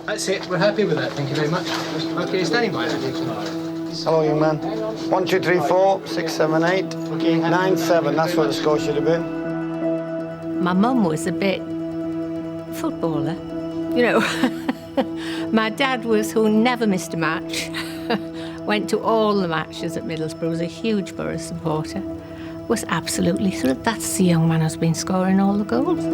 That's it, we're happy with that, thank you very much. OK, standing by. Hello, young man. 1, 2, 3, 4, 6, 7, 8, 9, 7. That's what the score should have been. My mum was a bit footballer, you know. My dad was who never missed a match. Went to all the matches at Middlesbrough, was a huge Borough supporter. Was absolutely thrilled. That's the young man who's been scoring all the goals.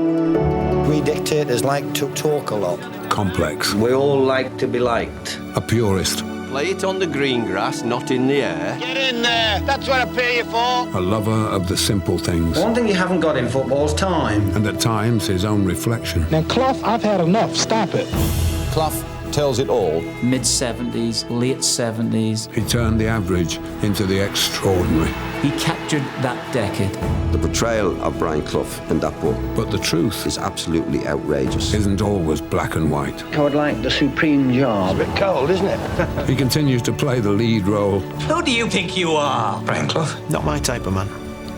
We dictators like to talk a lot. Complex. We all like to be liked. A purist. Play it on the green grass, not in the air. Get in there! That's what I pay you for! A lover of the simple things. One thing you haven't got in football is time. And at times, his own reflection. Now, Clough, I've had enough. Stop it. Clough tells it all. Mid-70s, late 70s. He turned the average into the extraordinary. He captured that decade. The portrayal of Brian Clough in that book. But the truth is absolutely outrageous. Isn't always black and white. I would like the supreme job. It's a bit cold, isn't it? He continues to play the lead role. Who do you think you are? Brian Clough. Not my type of man.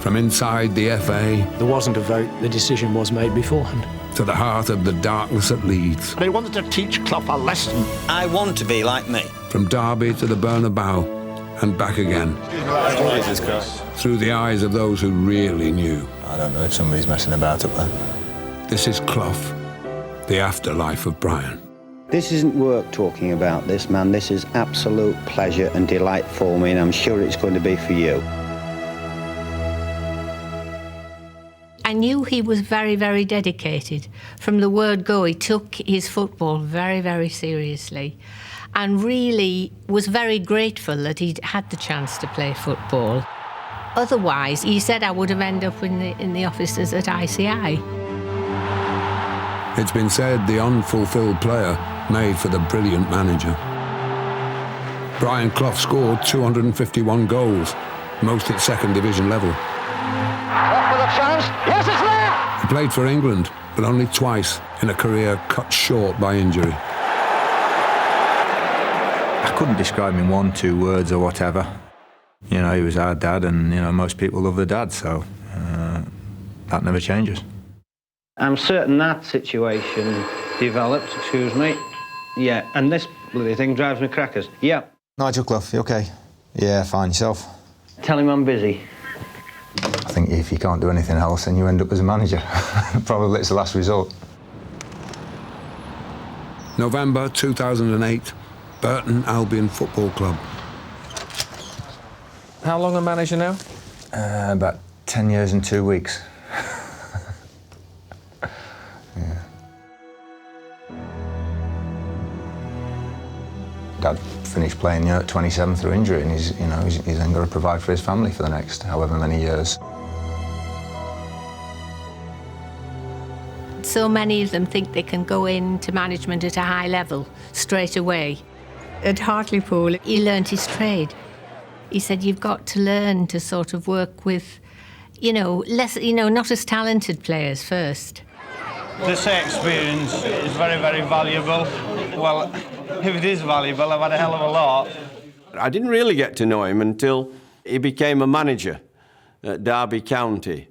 From inside the FA. There wasn't a vote, the decision was made beforehand. To the heart of the darkness at Leeds. They wanted to teach Clough a lesson. I want to be like me. From Derby to the Bernabeu and back again. Jesus Christ. Through the eyes of those who really knew. I don't know if somebody's messing about up there. This is Clough, the afterlife of Brian. This isn't work talking about this, man. This is absolute pleasure and delight for me, and I'm sure it's going to be for you. I knew he was very, very dedicated. From the word go, he took his football very, very seriously and really was very grateful that he'd had the chance to play football. Otherwise, he said I would have ended up in the offices at ICI. It's been said the unfulfilled player made for the brilliant manager. Brian Clough scored 251 goals, most at second division level. For the chance. Yes, it's there! He played for England, but only twice in a career cut short by injury. I couldn't describe him in 1, 2 words or whatever. You know, he was our dad, and, you know, most people love their dad, so that never changes. I'm certain that situation developed, excuse me. Yeah, and this bloody thing drives me crackers. Yeah. Nigel Clough, you OK? Yeah, fine. Yourself? Tell him I'm busy. I think if you can't do anything else, then you end up as a manager. Probably it's the last resort. November 2008, Burton Albion Football Club. How long a manager now? About 10 years and 2 weeks. Yeah. Dad finished playing at 27 through injury, and he's then got to provide for his family for the next however many years. So many of them think they can go into management at a high level straight away. At Hartlepool, he learnt his trade. He said, you've got to learn to sort of work with, not as talented players first. This experience is very, very valuable. Well, if it is valuable, I've had a hell of a lot. I didn't really get to know him until he became a manager at Derby County.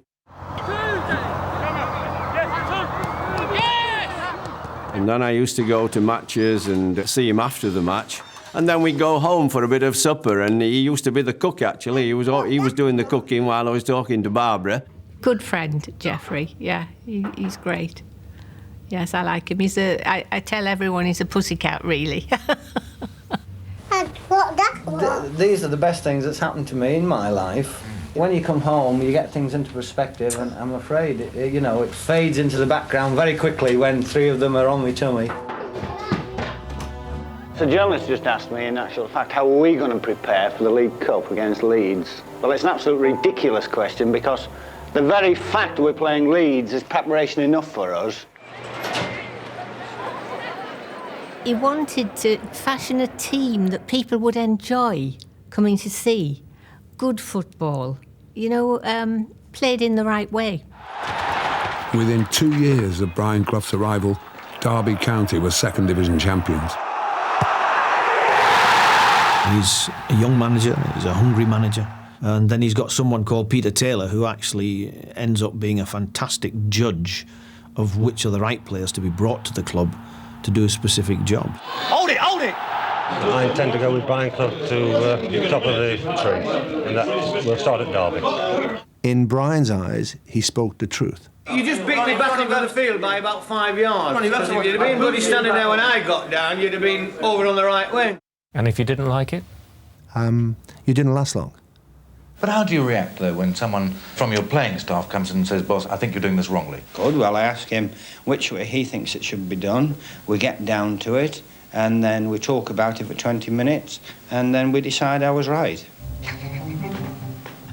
And then I used to go to matches and see him after the match. And then we'd go home for a bit of supper, and he used to be the cook, actually. He was doing the cooking while I was talking to Barbara. Good friend, Geoffrey. Yeah, he's great. Yes, I like him. I tell everyone he's a pussycat, really. These are the best things that's happened to me in my life. When you come home, you get things into perspective, and I'm afraid, it fades into the background very quickly when 3 of them are on my tummy. So, journalist just asked me, in actual fact, how are we going to prepare for the League Cup against Leeds? Well, it's an absolutely ridiculous question, because the very fact we're playing Leeds is preparation enough for us. He wanted to fashion a team that people would enjoy coming to see. Good football, played in the right way. Within 2 years of Brian Clough's arrival, Derby County were second division champions. He's a young manager, he's a hungry manager, and then he's got someone called Peter Taylor who actually ends up being a fantastic judge of which are the right players to be brought to the club to do a specific job. Hold it, hold it! I intend to go with Brian Clough to top of the tree, and we'll start at Derby. In Brian's eyes, he spoke the truth. You just beat me back into the field by about 5 yards. Because if you'd have been bloody standing there when I got down, you'd have been over on the right wing. And if you didn't like it? You didn't last long. But how do you react, though, when someone from your playing staff comes in and says, boss, I think you're doing this wrongly? Good, well, I ask him which way he thinks it should be done. We get down to it, and then we talk about it for 20 minutes, and then we decide I was right.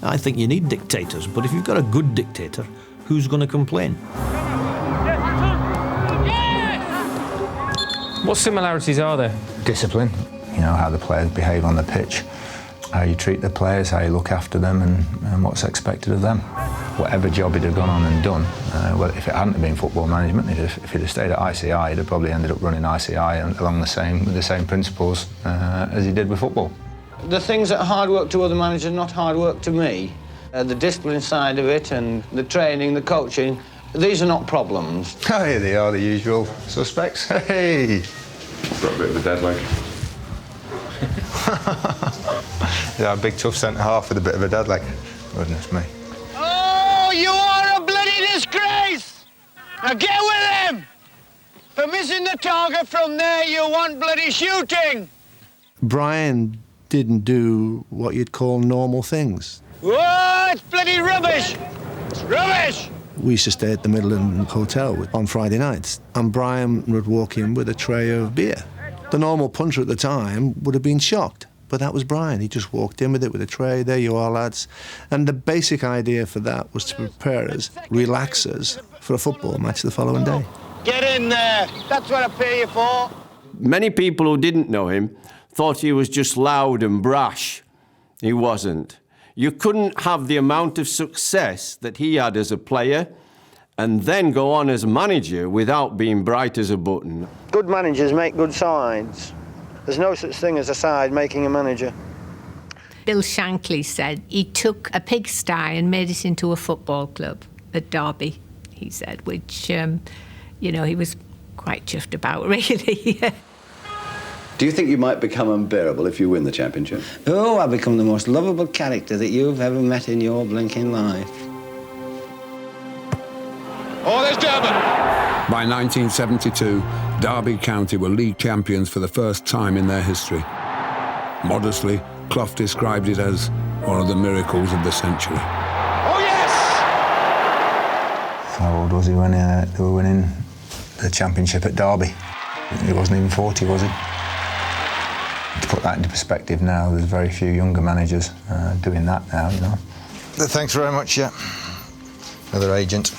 I think you need dictators, but if you've got a good dictator, who's going to complain? What similarities are there? Discipline, you know, how the players behave on the pitch, how you treat the players, how you look after them, and what's expected of them. Whatever job he'd have gone on and done, well, if it hadn't been football management, if he'd have stayed at ICI, he'd have probably ended up running ICI along with the same principles as he did with football. The things that are hard work to other managers are not hard work to me. The discipline side of it and the training, the coaching, these are not problems. Oh, here they are, the usual suspects. Hey! Got a bit of a dead leg. Yeah, a big tough centre-half with a bit of a dead leg. Goodness me. Oh, you are a bloody disgrace! Now get with him! For missing the target from there, you want bloody shooting! Brian didn't do what you'd call normal things. Oh, it's bloody rubbish! It's rubbish! We used to stay at the Midland Hotel on Friday nights, and Brian would walk in with a tray of beer. The normal punter at the time would have been shocked, but that was Brian. He just walked in with it with a tray. There you are, lads. And the basic idea for that was to prepare us, relax us for a football match the following day. Get in there! That's what I pay you for! Many people who didn't know him thought he was just loud and brash. He wasn't. You couldn't have the amount of success that he had as a player and then go on as manager without being bright as a button. Good managers make good sides. There's no such thing as a side making a manager. Bill Shankly said he took a pigsty and made it into a football club at Derby, he said, which, you know, he was quite chuffed about, really. Do you think you might become unbearable if you win the championship? Oh, I'll become the most lovable character that you've ever met in your blinking life. Oh, there's Durban! By 1972, Derby County were league champions for the first time in their history. Modestly, Clough described it as one of the miracles of the century. Oh, yes! How old was he when they were winning the championship at Derby? He wasn't even 40, was he? To put that into perspective now, there's very few younger managers doing that now, you know. Thanks very much, yeah. Another agent.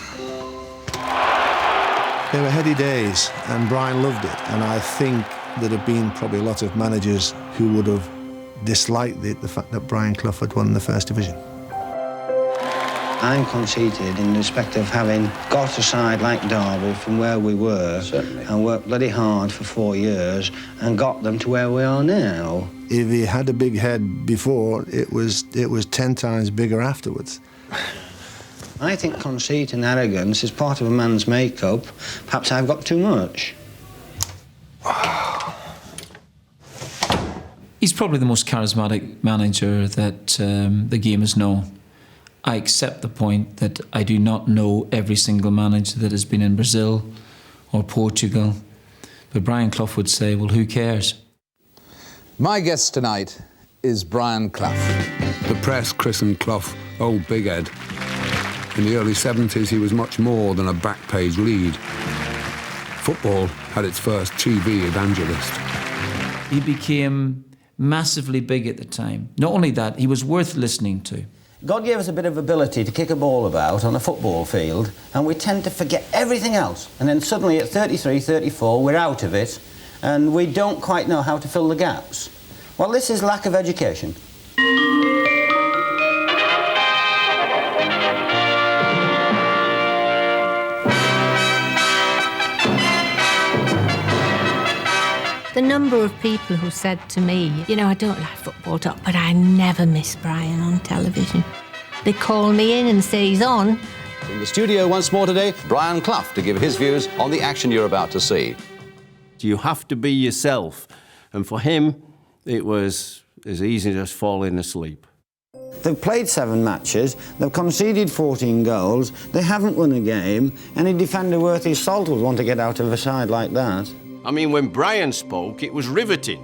They were heady days, and Brian loved it. And I think there'd have been probably a lot of managers who would have disliked the fact that Brian Clough had won the First Division. I'm conceited in respect of having got a side like Derby from where we were. Certainly. And worked bloody hard for 4 years and got them to where we are now. If he had a big head before, it was 10 times bigger afterwards. I think conceit and arrogance is part of a man's makeup. Perhaps I've got too much. He's probably the most charismatic manager that the game has known. I accept the point that I do not know every single manager that has been in Brazil or Portugal, but Brian Clough would say, well, who cares? My guest tonight is Brian Clough. The press christened Clough Old Big Ed. In the early 70s, he was much more than a back-page lead. Football had its first TV evangelist. He became massively big at the time. Not only that, he was worth listening to. God gave us a bit of ability to kick a ball about on a football field, and we tend to forget everything else. And then suddenly at 33, 34, we're out of it, and we don't quite know how to fill the gaps. Well, this is lack of education. The number of people who said to me, you know, I don't like football talk, but I never miss Brian on television. They call me in and say he's on. In the studio once more today, Brian Clough to give his views on the action you're about to see. You have to be yourself. And for him, it was as easy as falling asleep. They've played 7 matches, they've conceded 14 goals, they haven't won a game. Any defender worth his salt would want to get out of a side like that. I mean, when Brian spoke, it was riveting.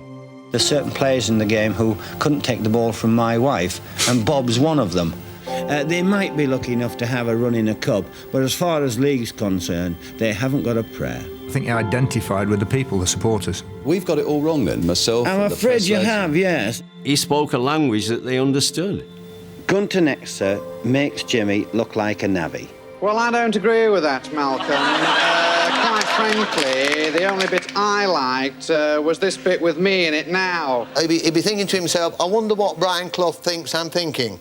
There's certain players in the game who couldn't take the ball from my wife, and Bob's one of them. They might be lucky enough to have a run in a cup, but as far as league's concerned, they haven't got a prayer. I think he identified with the people, the supporters. We've got it all wrong then, myself. I'm afraid you have, yes. He spoke a language that they understood. Gunter Nexter makes Jimmy look like a navvy. Well, I don't agree with that, Malcolm. Quite frankly, the only bit I liked was this bit with me in it now. He'd be thinking to himself, I wonder what Brian Clough thinks I'm thinking.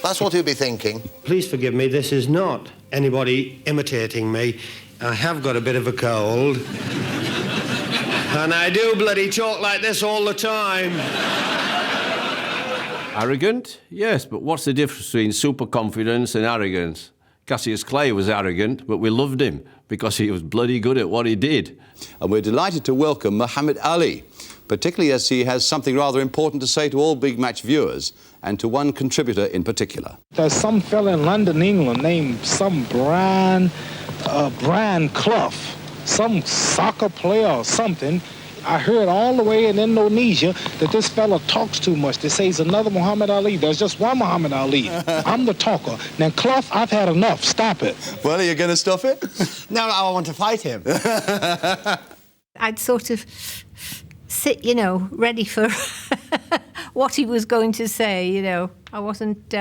That's what he'd be thinking. Please forgive me, this is not anybody imitating me. I have got a bit of a cold. And I do bloody talk like this all the time. Arrogant? Yes, but what's the difference between superconfidence and arrogance? Cassius Clay was arrogant, but we loved him because he was bloody good at what he did. And we're delighted to welcome Muhammad Ali, particularly as he has something rather important to say to all big match viewers and to one contributor in particular. There's some fella in London, England, named some Brian Clough, some soccer player or something. I heard all the way in Indonesia that this fella talks too much. They say he's another Muhammad Ali. There's just one Muhammad Ali. I'm the talker. Now, Clough, I've had enough. Stop it. Well, are you going to stop it? No, I want to fight him. I'd sort of sit, you know, ready for what he was going to say, you know. I wasn't...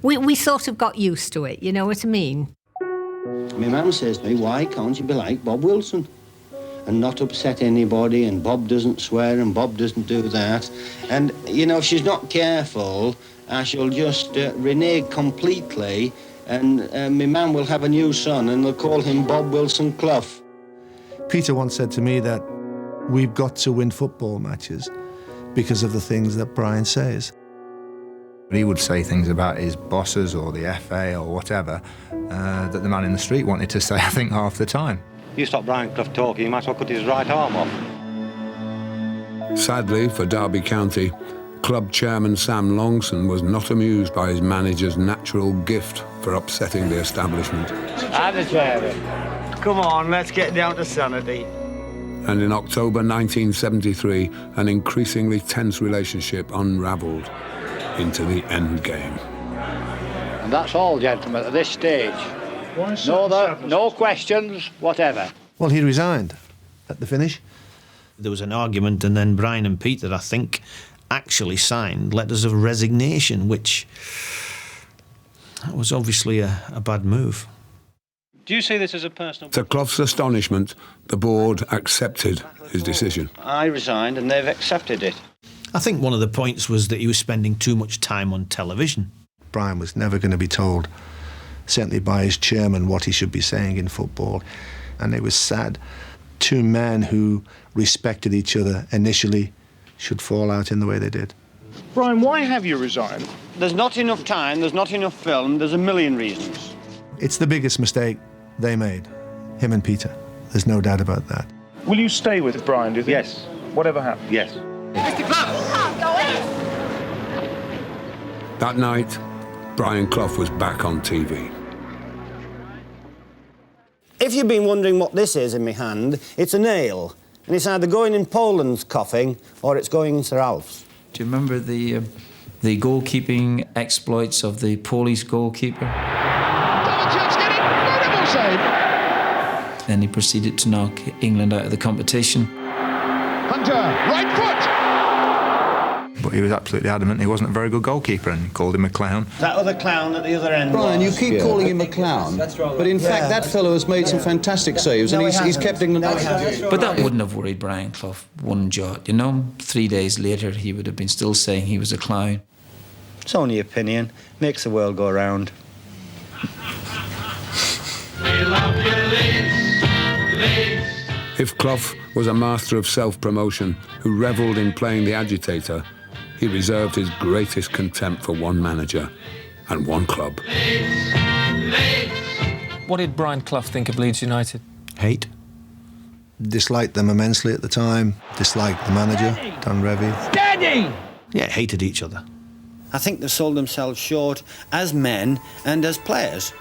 We sort of got used to it, you know what I mean? My mum says to me, why can't you be like Bob Wilson and not upset anybody, and Bob doesn't swear and Bob doesn't do that. And, you know, if she's not careful, I shall just renege completely, and my mum will have a new son and they'll call him Bob Wilson Clough. Peter once said to me that we've got to win football matches because of the things that Brian says. He would say things about his bosses or the FA or whatever that the man in the street wanted to say, I think, half the time. You stop Brian Clough talking, he might as well cut his right arm off. Sadly for Derby County, club chairman Sam Longson was not amused by his manager's natural gift for upsetting the establishment. And the chairman. Come on, let's get down to sanity. And in October 1973, an increasingly tense relationship unravelled into the end game. And that's all, gentlemen, at this stage. No questions, whatever. Well, he resigned at the finish. There was an argument, and then Brian and Peter, I think, actually signed letters of resignation, which was obviously a bad move. Do you see this as a personal... To Clough's astonishment, the board accepted his decision. I resigned and they've accepted it. I think one of the points was that he was spending too much time on television. Brian was never going to be told, certainly by his chairman, what he should be saying in football. And it was sad. 2 men who respected each other initially should fall out in the way they did. Brian, why have you resigned? There's not enough time, there's not enough film, there's a million reasons. It's the biggest mistake they made, him and Peter. There's no doubt about that. Will you stay with Brian, do you think? Yes. Whatever happens? Yes. Mr. Clough! Go in! That night, Brian Clough was back on TV. If you've been wondering what this is in my hand, it's a nail. And it's either going in Poland's coffin or it's going in Sir Alf's. Do you remember the goalkeeping exploits of the Polish goalkeeper? Then he proceeded to knock England out of the competition. Hunter, right foot! But he was absolutely adamant he wasn't a very good goalkeeper and called him a clown. That other clown at the other end. Brian, you keep calling him a clown, but in fact that fellow has made some fantastic saves and he's kept England... But that wouldn't have worried Brian Clough one jot, you know. 3 days later he would have been still saying he was a clown. It's only opinion. Makes the world go round. If Clough was a master of self-promotion who revelled in playing the agitator, he reserved his greatest contempt for one manager and one club. What did Brian Clough think of Leeds United? Hate. disliked them immensely at the time, disliked the manager, Don Revie. Steady! Yeah, hated each other. I think they sold themselves short as men and as players.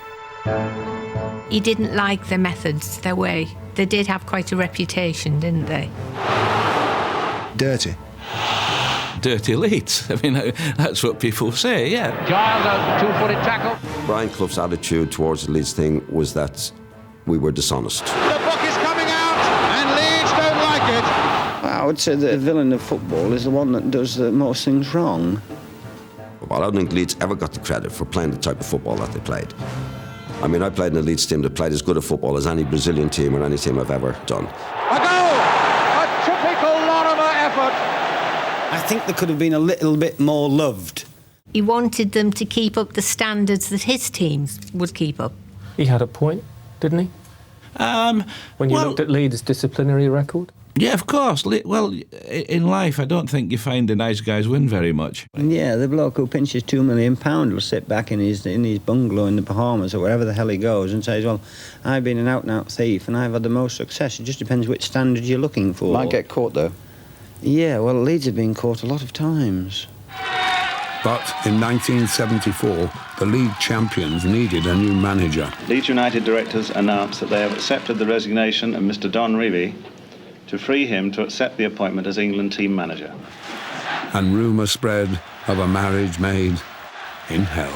He didn't like their methods, their way. They did have quite a reputation, didn't they? Dirty. Dirty Leeds. I mean, that's what people say, yeah. Giles, a two-footed tackle. Brian Clough's attitude towards the Leeds thing was that we were dishonest. The book is coming out, and Leeds don't like it. I would say that the villain of football is the one that does the most things wrong. Well, I don't think Leeds ever got the credit for playing the type of football that they played. I mean, I played in a Leeds team that played as good a football as any Brazilian team or any team I've ever done. A goal! A typical Lorimer effort. I think they could have been a little bit more loved. He wanted them to keep up the standards that his teams would keep up. He had a point, didn't he? When you looked at Leeds' disciplinary record? Yeah, of course. Well, in life, I don't think you find the nice guys win very much. Yeah, the bloke who pinches £2 million will sit back in his bungalow in the Bahamas or wherever the hell he goes and says, well, I've been an out-and-out thief and I've had the most success. It just depends which standard you're looking for. Might get caught, though. Yeah, well, Leeds have been caught a lot of times. But in 1974, the league champions needed a new manager. Leeds United directors announced that they have accepted the resignation of Mr. Don Revie to free him to accept the appointment as England team manager. And rumour spread of a marriage made in hell.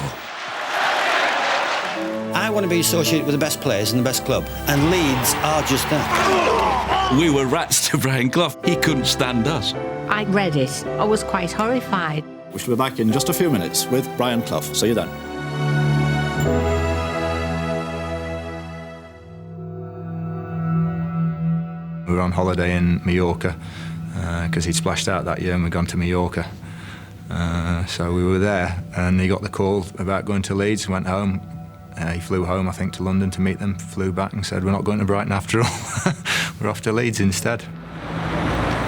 I want to be associated with the best players in the best club, and Leeds are just that. We were rats to Brian Clough. He couldn't stand us. I read it. I was quite horrified. We shall be back in just a few minutes with Brian Clough. See you then. We were on holiday in Mallorca because he'd splashed out that year and we'd gone to Mallorca. So we were there and he got the call about going to Leeds, went home. He flew home, I think, to London to meet them, flew back and said, we're not going to Brighton after all. We're off to Leeds instead.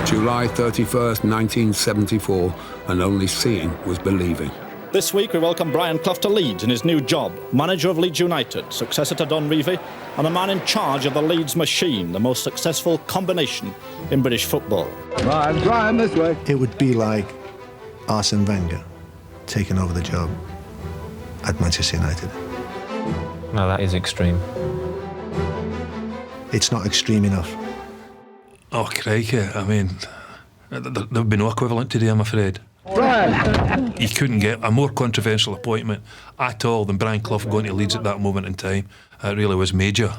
July 31st, 1974, and only seeing was believing. This week we welcome Brian Clough to Leeds in his new job, manager of Leeds United, successor to Don Revie, and the man in charge of the Leeds machine, the most successful combination in British football. Brian, this way. It would be like Arsene Wenger taking over the job at Manchester United. No, that is extreme. It's not extreme enough. Oh, crikey. I mean, there would be no equivalent today, I'm afraid. Brian! You couldn't get a more controversial appointment at all than Brian Clough going to Leeds at that moment in time. It really was major.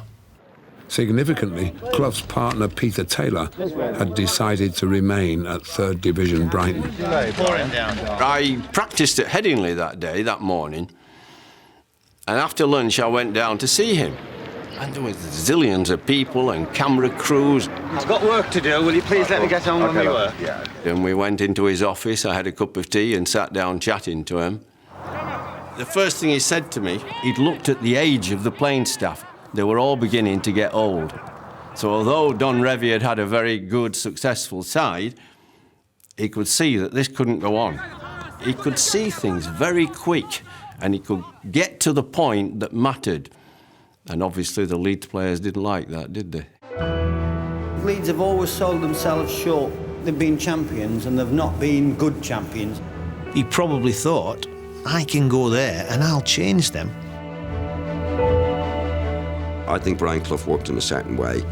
Significantly, Clough's partner Peter Taylor had decided to remain at 3rd Division Brighton. I practised at Headingley that morning, and after lunch I went down to see him. And there was zillions of people and camera crews. I've got work to do. Will you please let me get on with my work? Yeah. Then we went into his office, I had a cup of tea and sat down chatting to him. The first thing he said to me, he'd looked at the age of the playing staff. They were all beginning to get old. So although Don Revie had a very good, successful side, he could see that this couldn't go on. He could see things very quick and he could get to the point that mattered. And obviously the Leeds players didn't like that, did they? Leeds have always sold themselves short. They've been champions and they've not been good champions. He probably thought, I can go there and I'll change them. I think Brian Clough worked in a certain way.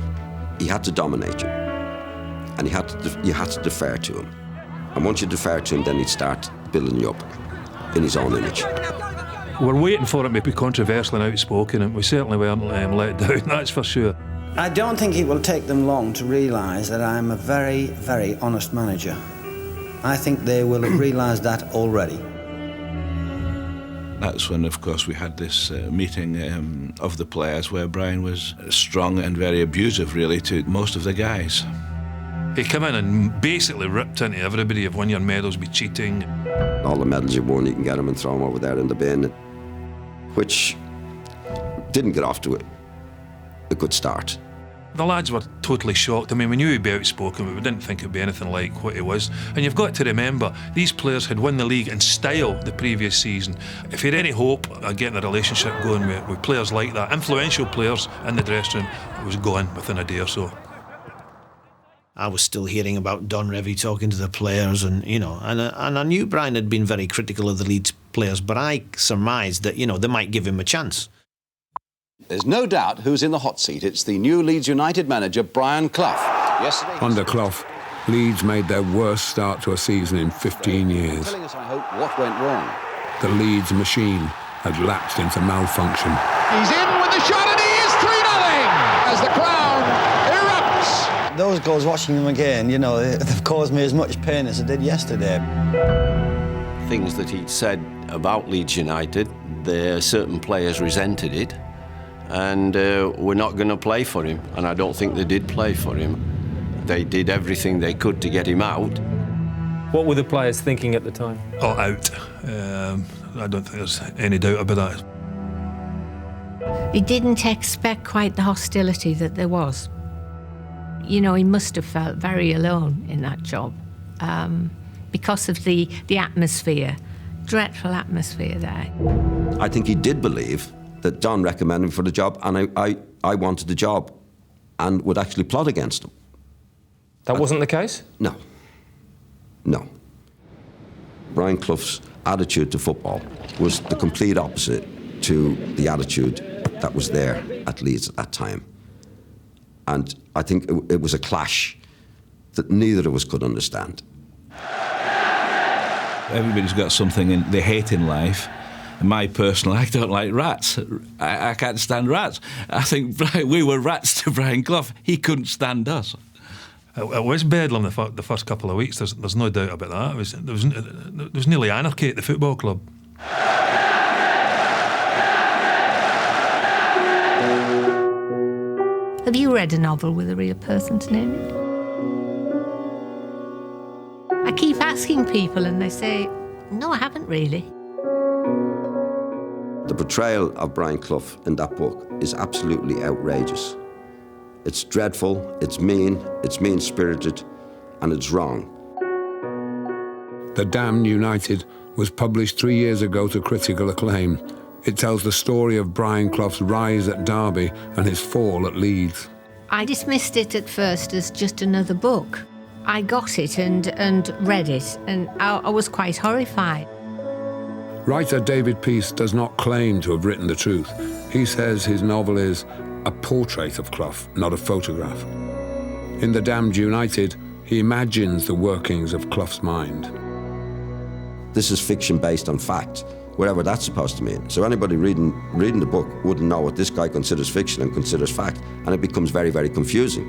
He had to dominate you, and you had to defer to him. And once you defer to him, then he'd start building you up in his own image. We're waiting for him to be controversial and outspoken, and we certainly weren't let down, that's for sure. I don't think it will take them long to realise that I'm a very, very honest manager. I think they will have realised that already. That's when, of course, we had this meeting of the players where Brian was strong and very abusive, really, to most of the guys. He came in and basically ripped into everybody. You've won your medals, be cheating. All the medals you won, you can get them and throw them over there in the bin, which didn't get off to a good start. The lads were totally shocked. I mean, we knew he'd be outspoken, but we didn't think it'd be anything like what he was. And you've got to remember, these players had won the league in style the previous season. If he had any hope of getting a relationship going with players like that, influential players in the dressing room, it was gone within a day or so. I was still hearing about Don Revie talking to the players, and I knew Brian had been very critical of the Leeds players, but I surmised that, they might give him a chance. There's no doubt who's in the hot seat. It's the new Leeds United manager, Brian Clough. Yesterday, under Clough, Leeds made their worst start to a season in 15 years. telling us, I hope, what went wrong. The Leeds machine had lapsed into malfunction. He's in with the shot and he is 3-0 as the crowd erupts. Those goals, watching them again, they've caused me as much pain as it did yesterday. Things that he'd said about Leeds United, certain players resented it, and we're not going to play for him. And I don't think they did play for him. They did everything they could to get him out. What were the players thinking at the time? Oh, out. I don't think there's any doubt about that. He didn't expect quite the hostility that there was. He must have felt very alone in that job because of the atmosphere, dreadful atmosphere there. I think he did believe that Don recommended him for the job, and I wanted the job and would actually plot against him. That wasn't the case? No. Brian Clough's attitude to football was the complete opposite to the attitude that was there at Leeds at that time. And I think it was a clash that neither of us could understand. Everybody's got something they hate in life. My personal, I don't like rats. I can't stand rats. I think we were rats to Brian Clough. He couldn't stand us. It was bedlam the first couple of weeks. There's no doubt about that. There was nearly anarchy at the football club. Have you read a novel with a real person's name in it? I keep asking people and they say, no, I haven't really. The portrayal of Brian Clough in that book is absolutely outrageous. It's dreadful, it's mean-spirited, and it's wrong. The Damned United was published 3 years ago to critical acclaim. It tells the story of Brian Clough's rise at Derby and his fall at Leeds. I dismissed it at first as just another book. I got it and read it, and I was quite horrified. Writer David Peace does not claim to have written the truth. He says his novel is a portrait of Clough, not a photograph. In The Damned United, he imagines the workings of Clough's mind. This is fiction based on fact, whatever that's supposed to mean. So anybody reading the book wouldn't know what this guy considers fiction and considers fact, and it becomes very, very confusing.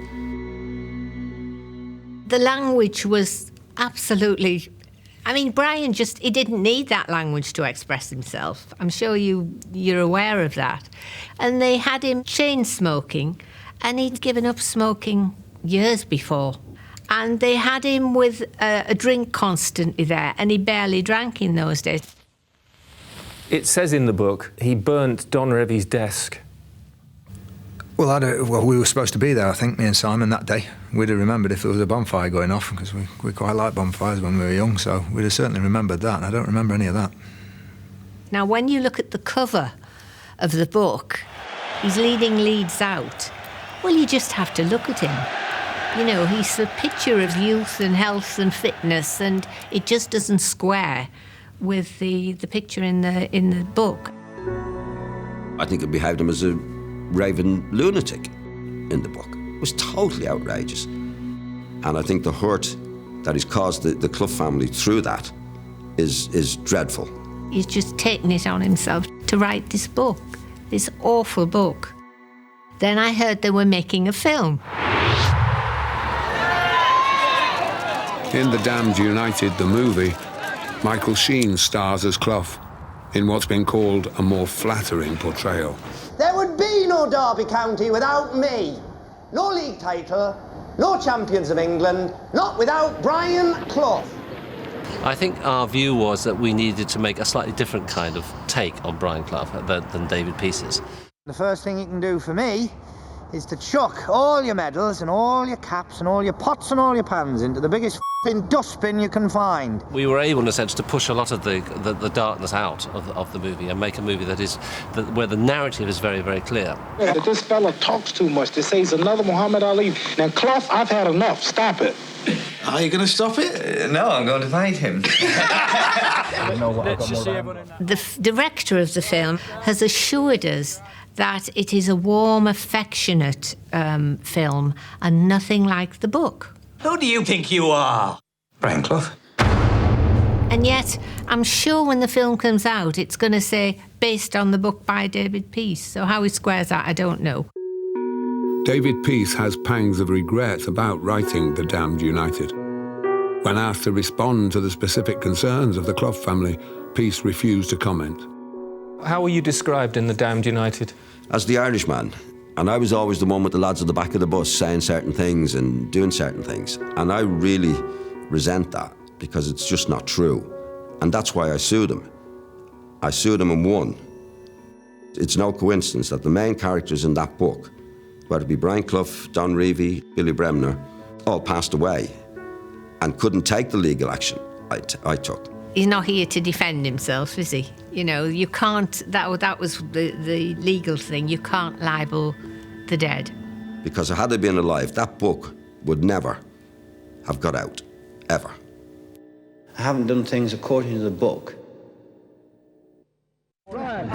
The language was absolutely... Brian he didn't need that language to express himself. I'm sure you're aware of that. And they had him chain smoking, and he'd given up smoking years before. And they had him with a drink constantly there, and he barely drank in those days. It says in the book he burnt Don Revie's desk. Well, we were supposed to be there, I think, me and Simon, that day. We'd have remembered if there was a bonfire going off, because we quite liked bonfires when we were young, so we'd have certainly remembered that, and I don't remember any of that. Now, when you look at the cover of the book, he's leading Leeds out. Well, you just have to look at him. He's a picture of youth and health and fitness, and it just doesn't square with the picture in the book. I think it behaved him as a raving lunatic in the book. It was totally outrageous. And I think the hurt that he's caused the Clough family through that is dreadful. He's just taken it on himself to write this book, this awful book. Then I heard they were making a film. In The Damned United, the movie, Michael Sheen stars as Clough in what's been called a more flattering portrayal. There would be no Derby County without me. No league title, no champions of England, not without Brian Clough. I think our view was that we needed to make a slightly different kind of take on Brian Clough than David Peace's. The first thing you can do for me is to chuck all your medals and all your caps and all your pots and all your pans into the biggest f***ing dustbin you can find. We were able, in a sense, to push a lot of the darkness out of the movie and make a movie where the narrative is very, very clear. Yeah, this fella talks too much. They say he's another Muhammad Ali. Now, Clough, I've had enough. Stop it. Are you going to stop it? No, I'm going to fight him. The director of the film has assured us that it is a warm, affectionate film and nothing like the book. Who do you think you are? Brian Clough. And yet, I'm sure when the film comes out, it's going to say, based on the book by David Peace. So how he squares that, I don't know. David Peace has pangs of regret about writing The Damned United. When asked to respond to the specific concerns of the Clough family, Peace refused to comment. How were you described in The Damned United? As the Irishman. And I was always the one with the lads at the back of the bus saying certain things and doing certain things. And I really resent that because it's just not true. And that's why I sued him. I sued him and won. It's no coincidence that the main characters in that book, whether it be Brian Clough, Don Reevy, Billy Bremner, all passed away and couldn't take the legal action I took. He's not here to defend himself, is he? You know, you can't... That was the legal thing. You can't libel the dead. Because had I been alive, that book would never have got out, ever. I haven't done things according to the book. Brian.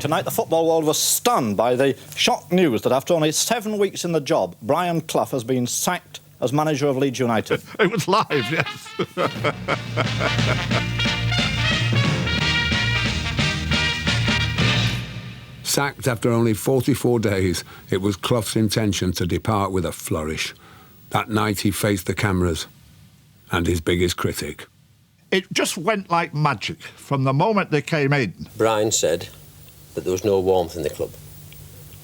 Tonight, the football world was stunned by the shock news that after only 7 weeks in the job, Brian Clough has been sacked as manager of Leeds United. It was live, yes. Sacked after only 44 days, it was Clough's intention to depart with a flourish. That night he faced the cameras and his biggest critic. It just went like magic from the moment they came in. Brian said that there was no warmth in the club.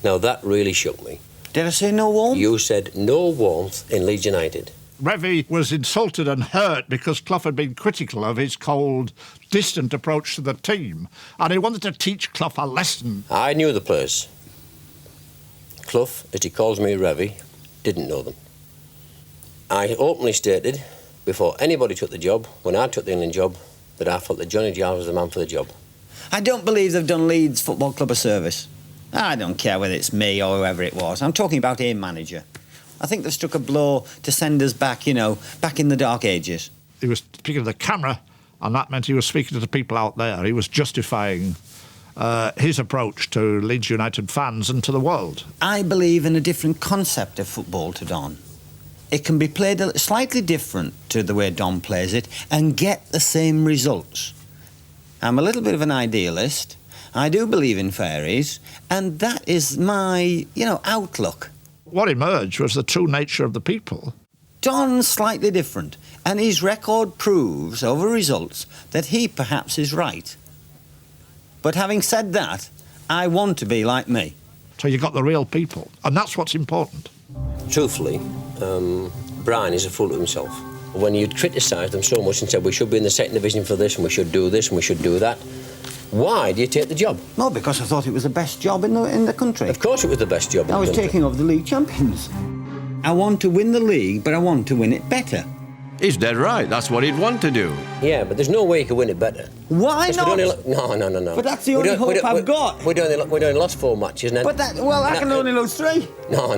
Now that really shook me. Did I say no warmth? You said no warmth in Leeds United. Revie was insulted and hurt because Clough had been critical of his cold, distant approach to the team, and he wanted to teach Clough a lesson. I knew the players. Clough, as he calls me Revie, didn't know them. I openly stated, before anybody took the job, when I took the England job, that I felt that Johnny Giles was the man for the job. I don't believe they've done Leeds Football Club a service. I don't care whether it's me or whoever it was. I'm talking about a manager. I think they've struck a blow to send us back, back in the dark ages. He was speaking to the camera, and that meant he was speaking to the people out there. He was justifying his approach to Leeds United fans and to the world. I believe in a different concept of football to Don. It can be played slightly different to the way Don plays it and get the same results. I'm a little bit of an idealist. I do believe in fairies, and that is my, outlook. What emerged was the true nature of the people. Don's slightly different, and his record proves over results that he perhaps is right. But having said that, I want to be like me. So you got the real people, and that's what's important. Truthfully, Brian is a fool to himself. When you'd criticised them so much and said we should be in the second division for this and we should do this and we should do that, why do you take the job? No, because I thought it was the best job in the country. Of course it was the best job in the country. I was taking over the league champions. I want to win the league, but I want to win it better. He's dead right. That's what he'd want to do. Yeah, but there's no way he could win it better. Why not? No. But that's the only hope I've got. We'd only lost 4 matches. And but I can only lose 3. No.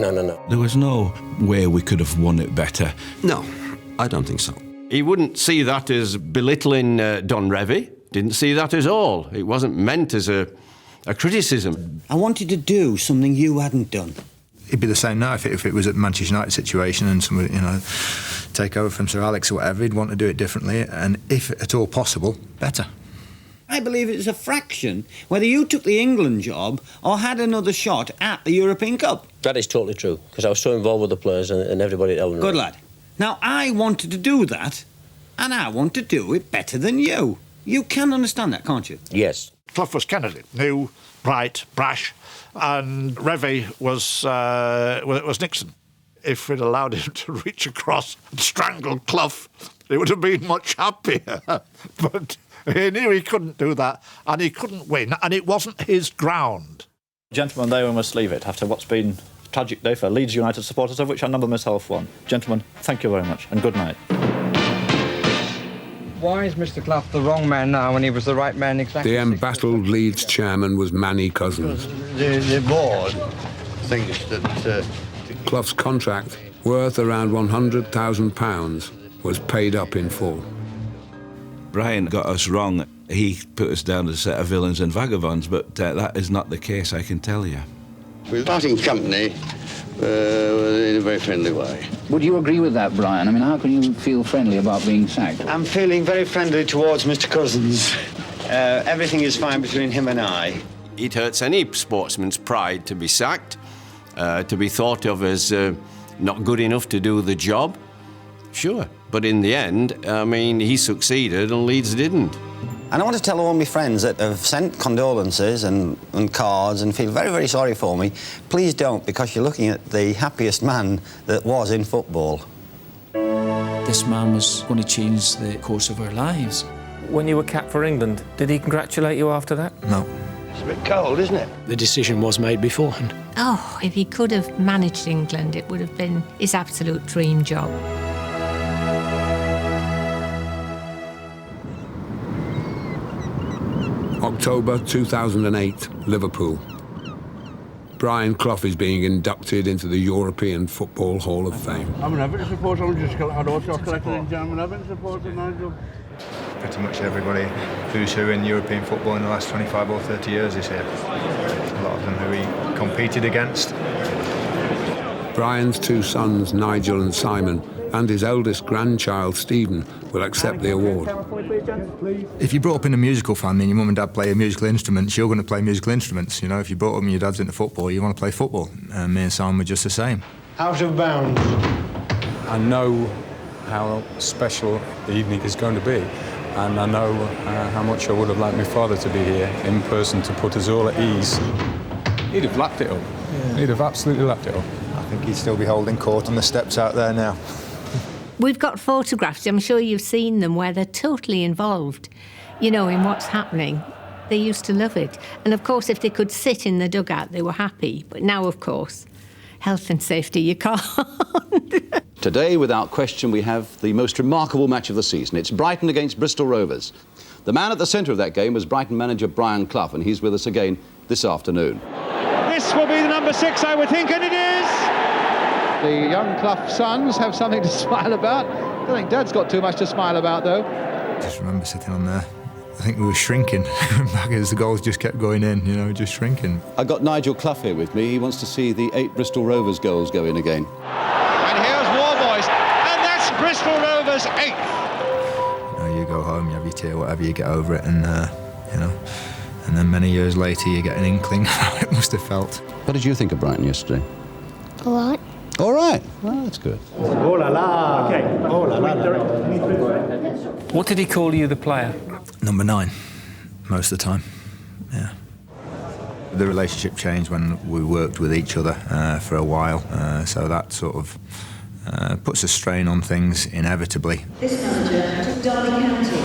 There was no way we could have won it better. No, I don't think so. He wouldn't see that as belittling Don Revie. Didn't see that at all. It wasn't meant as a criticism. I wanted to do something you hadn't done. It'd be the same now if it was a Manchester United situation and somebody, take over from Sir Alex or whatever. He'd want to do it differently, and if at all possible, better. I believe it's a fraction whether you took the England job or had another shot at the European Cup. That is totally true, because I was so involved with the players and everybody at Elland. Good lad. Now, I wanted to do that, and I want to do it better than you. You can understand that, can't you? Yes. Clough was Kennedy, new, bright, brash, and Revie was Nixon. If we'd allowed him to reach across and strangle Clough, he would have been much happier. But he knew he couldn't do that, and he couldn't win, and it wasn't his ground. Gentlemen, there we must leave it after what's been tragic day for Leeds United supporters, of which I number myself one. Gentlemen, thank you very much, and good night. Why is Mr. Clough the wrong man now when he was the right man exactly? The embattled Leeds chairman was Manny Cousins. The board thinks that... Clough's contract, worth around £100,000, was paid up in full. Brian got us wrong. He put us down as a set of villains and vagabonds, but that is not the case, I can tell you. We're parting company in a very friendly way. Would you agree with that, Brian? I mean, how can you feel friendly about being sacked? I'm feeling very friendly towards Mr. Cousins. Everything is fine between him and I. It hurts any sportsman's pride to be sacked, to be thought of as not good enough to do the job. Sure, but in the end, I mean, he succeeded and Leeds didn't. And I want to tell all my friends that have sent condolences and cards and feel very, very sorry for me, please don't, because you're looking at the happiest man that was in football. This man was going to change the course of our lives. When you were capped for England, did he congratulate you after that? No. It's a bit cold, isn't it? The decision was made beforehand. Oh, if he could have managed England, it would have been his absolute dream job. October 2008, Liverpool. Brian Clough is being inducted into the European Football Hall of Fame. I'm an Everton supporter. I'd also collected in German Everton supporter, Nigel. Pretty much everybody who's who in European football in the last 25 or 30 years is here. A lot of them who he competed against. Brian's two sons, Nigel and Simon, and his eldest grandchild, Stephen, will accept the award. If you brought up in a musical family and your mum and dad play musical instruments, you're going to play musical instruments. You know, if you brought up and your dad's into football, you want to play football. And me and Simon were just the same. Out of bounds. I know how special the evening is going to be, and I know how much I would have liked my father to be here in person to put us all at ease. He'd have lapped it up. Yeah. He'd have absolutely lapped it up. I think he'd still be holding court on the steps out there now. We've got photographs, I'm sure you've seen them, where they're totally involved, you know, in what's happening. They used to love it. And of course, if they could sit in the dugout, they were happy. But now, of course, health and safety, you can't. Today, without question, we have the most remarkable match of the season. It's Brighton against Bristol Rovers. The man at the centre of that game was Brighton manager Brian Clough, and he's with us again this afternoon. This will be the number 6, I would think, and it is! The young Clough sons have something to smile about. I don't think Dad's got too much to smile about, though. I just remember sitting on there. I think we were shrinking back as the goals just kept going in, you know, just shrinking. I got Nigel Clough here with me. He wants to see the 8 Bristol Rovers goals go in again. And here's Warboys, and that's Bristol Rovers' 8th. You know, you go home, you have your tea or whatever, you get over it, and, you know, and then many years later you get an inkling of how it must have felt. What did you think of Brighton yesterday? All right. All right. Well, that's good. Oh la la. Okay. Oh la la. What did he call you, the player? Number 9, most of the time, yeah. The relationship changed when we worked with each other for a while, so that sort of puts a strain on things inevitably. This manager took Derby County.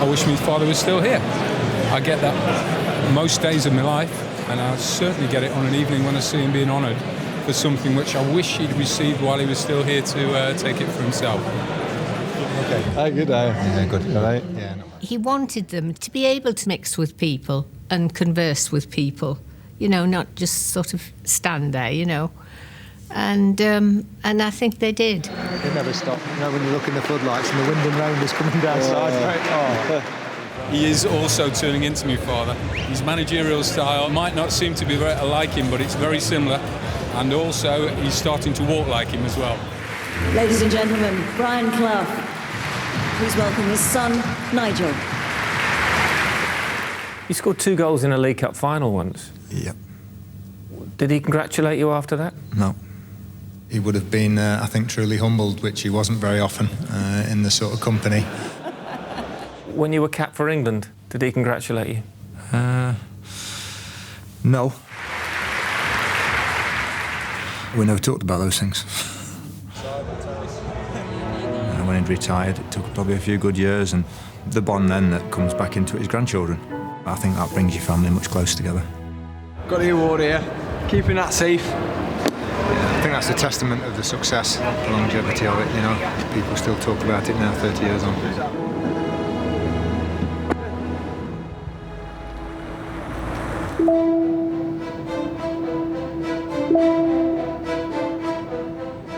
I wish my father was still here. I get that most days of my life, and I certainly get it on an evening when I see him being honoured for something which I wish he'd received while he was still here to take it for himself. Okay. Hi, good day. Yeah, good. All right. Yeah. He wanted them to be able to mix with people and converse with people, you know, not just sort of stand there, you know. And I think they did. They never stop. You know, when you look in the floodlights and the wind and rain is coming down sides. He is also turning into me father. His managerial style might not seem to be very like him, but it's very similar. And also, he's starting to walk like him as well. Ladies and gentlemen, Brian Clough. Please welcome his son, Nigel. You scored 2 goals in a League Cup final once. Yep. Did he congratulate you after that? No. He would have been, I think, truly humbled, which he wasn't very often in the sort of company. When you were capped for England, did he congratulate you? No. We never talked about those things. When he'd retired, it took probably a few good years, and the bond then that comes back into his grandchildren. I think that brings your family much closer together. Got the award here, keeping that safe. think that's a testament of the success, the longevity of it, you know. People still talk about it now, 30 years on.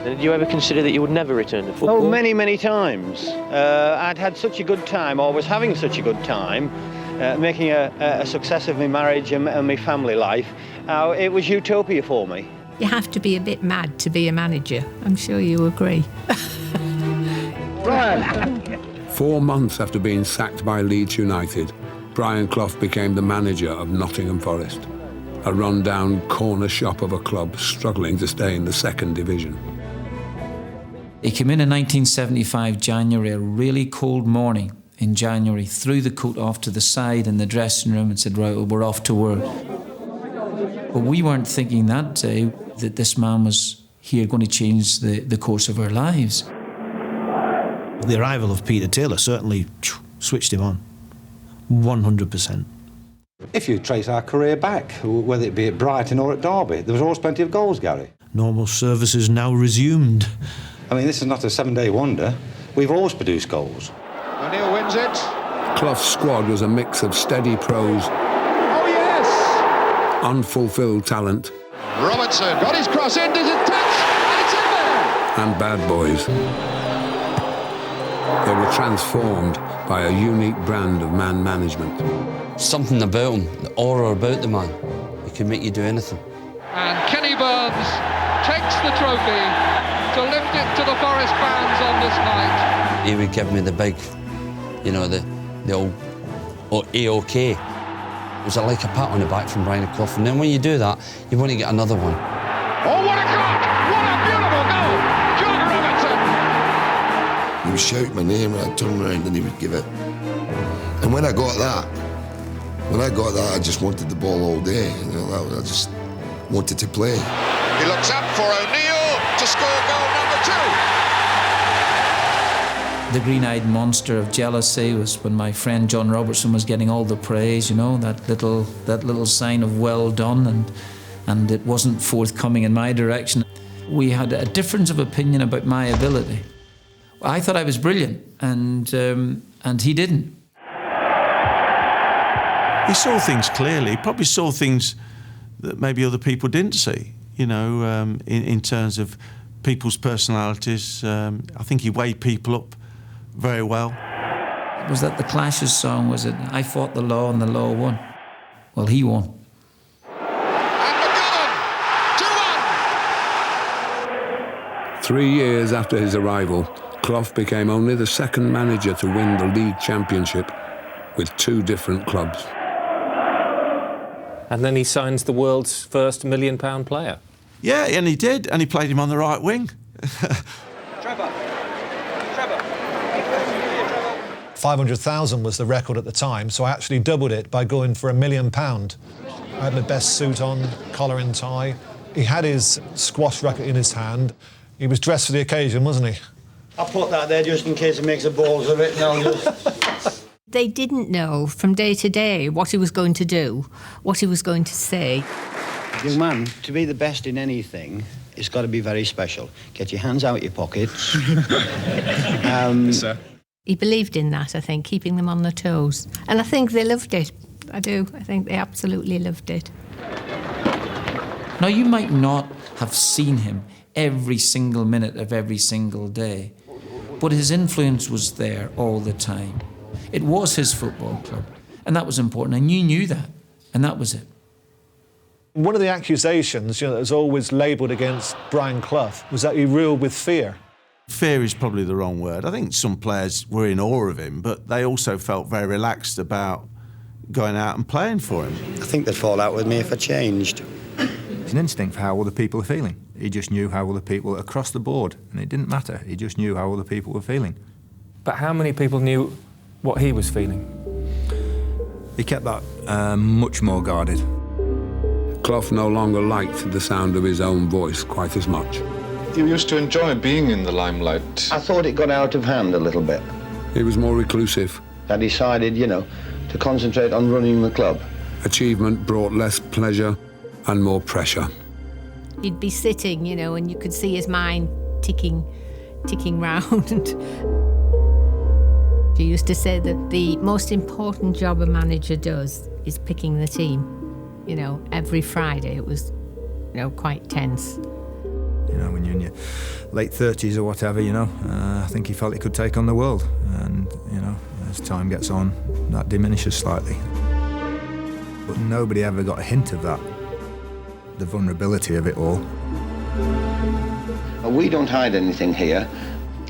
Did you ever consider that you would never return to football? Oh, many, many times. I'd had such a good time, or was having such a good time, making a success of my marriage and my family life. It was utopia for me. You have to be a bit mad to be a manager. I'm sure you agree. Brian! 4 months after being sacked by Leeds United, Brian Clough became the manager of Nottingham Forest, a run-down corner shop of a club struggling to stay in the second division. He came in 1975, January, a really cold morning in January, threw the coat off to the side in the dressing room and said, right, well, we're off to work. But we weren't thinking that day that this man was here going to change the course of our lives. The arrival of Peter Taylor certainly switched him on, 100%. If you trace our career back, whether it be at Brighton or at Derby, there was always plenty of goals, Gary. Normal services now resumed. I mean, this is not a 7-day wonder. We've always produced goals. O'Neill wins it. Clough's squad was a mix of steady pros, Oh, yes! unfulfilled talent, Robertson got his cross in, does it touch? And it's in there! and bad boys. They were transformed by a unique brand of man management. Something about him, the aura about the man, it can make you do anything. And Kenny Burns takes the trophy to lift it to the Forest fans on this night. He would give me the big, you know, the old AOK. It was like a pat on the back from Brian Clough, and then when you do that, you want to get another one. Oh, what a goal! What a beautiful goal! John Robertson! He would shout my name and I'd turn around and he would give it. And when I got that, I just wanted the ball all day. You know, I just wanted to play. He looks up for O'Neill to score goal number 2. The green-eyed monster of jealousy was when my friend John Robertson was getting all the praise, you know, that little sign of well done, and it wasn't forthcoming in my direction. We had a difference of opinion about my ability. I thought I was brilliant, and he didn't. He saw things clearly. He probably saw things that maybe other people didn't see, you know, in terms of people's personalities. I think he weighed people up very well. Was that the Clash's song? Was it, I fought the law and the law won? Well, he won. And McGovern, 2-1. 3 years after his arrival, Clough became only the second manager to win the league championship with 2 different clubs. And then he signs the world's first £1 million player. Yeah, and he did, and he played him on the right wing. Trevor. 500,000 was the record at the time, so I actually doubled it by going for £1 million. I had my best suit on, collar and tie. He had his squash racket in his hand. He was dressed for the occasion, wasn't he? I put that there just in case he makes a balls of it. No, just... They didn't know from day to day what he was going to do, what he was going to say. Young man, to be the best in anything, it's got to be very special. Get your hands out your pockets. Yes, sir. He believed in that, I think, keeping them on their toes. And I think they loved it. I do. I think they absolutely loved it. Now, you might not have seen him every single minute of every single day, but his influence was there all the time. It was his football club, and that was important, and you knew that, and that was it. One of the accusations, that was always labelled against Brian Clough was that he ruled with fear. Fear is probably the wrong word. I think some players were in awe of him, but they also felt very relaxed about going out and playing for him. I think they'd fall out with me if I changed. It's an instinct for how other people are feeling. He just knew how other people across the board, and it didn't matter. He just knew how other people were feeling. But how many people knew what he was feeling? He kept that much more guarded. Clough no longer liked the sound of his own voice quite as much. You used to enjoy being in the limelight. I thought it got out of hand a little bit. He was more reclusive. I decided, to concentrate on running the club. Achievement brought less pleasure and more pressure. He'd be sitting, you know, and you could see his mind ticking round. He used to say that the most important job a manager does is picking the team. You know, every Friday it was, you know, quite tense. You know, when you're in your late 30s or whatever, you know, I think he felt he could take on the world. And, you know, as time gets on, that diminishes slightly. But nobody ever got a hint of that, the vulnerability of it all. We don't hide anything here.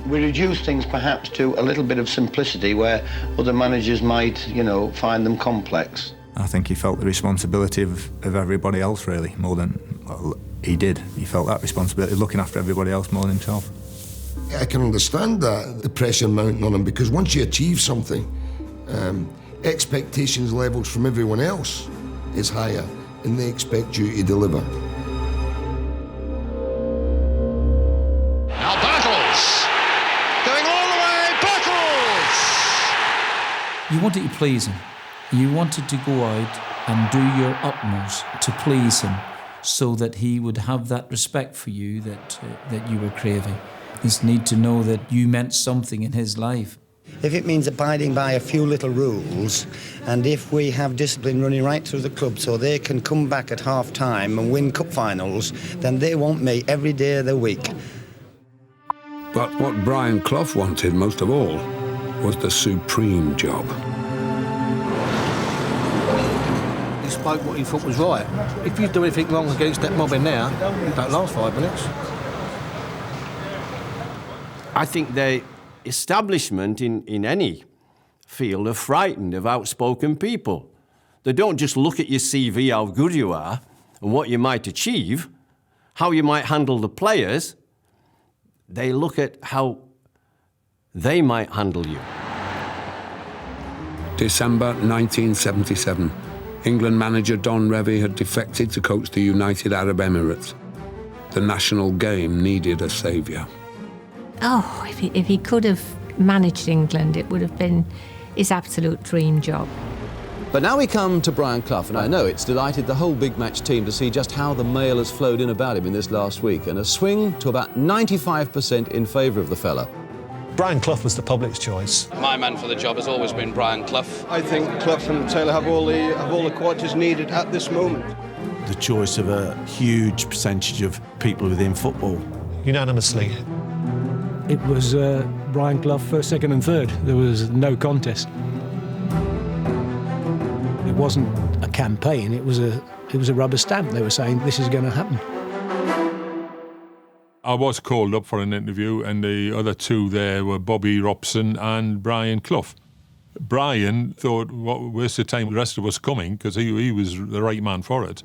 We reduce things perhaps to a little bit of simplicity where other managers might, you know, find them complex. I think he felt the responsibility of everybody else, really, more than, well, he did. He felt that responsibility of looking after everybody else more than himself. I can understand that, the pressure mounting on him, because once you achieve something, expectations levels from everyone else is higher, and they expect you to deliver. Now Battles! Going all the way, Battles! You wanted to please him. You wanted to go out and do your utmost to please him so that he would have that respect for you that you were craving. His need to know that you meant something in his life. If it means abiding by a few little rules, and if we have discipline running right through the club so they can come back at half-time and win cup finals, then they want me every day of the week. But what Brian Clough wanted most of all was the supreme job. He spoke what he thought was right. If you do anything wrong against that mob in there, it don't last 5 minutes. I think the establishment in any field are frightened of outspoken people. They don't just look at your CV, how good you are, and what you might achieve, how you might handle the players. They look at how they might handle you. December 1977. England manager Don Revie had defected to coach the United Arab Emirates. The national game needed a saviour. Oh, if he could have managed England, it would have been his absolute dream job. But now we come to Brian Clough, and I know it's delighted the whole big match team to see just how the mail has flowed in about him in this last week, and a swing to about 95% in favour of the fella. Brian Clough was the public's choice. My man for the job has always been Brian Clough. I think Clough and Taylor have all the qualities needed at this moment. The choice of a huge percentage of people within football. Unanimously. It was Brian Clough first, second and third. There was no contest. It wasn't a campaign, it was a rubber stamp. They were saying this is going to happen. I was called up for an interview, and the other two there were Bobby Robson and Brian Clough. Brian thought, well, where's the time the rest of us coming? Because he was the right man for it.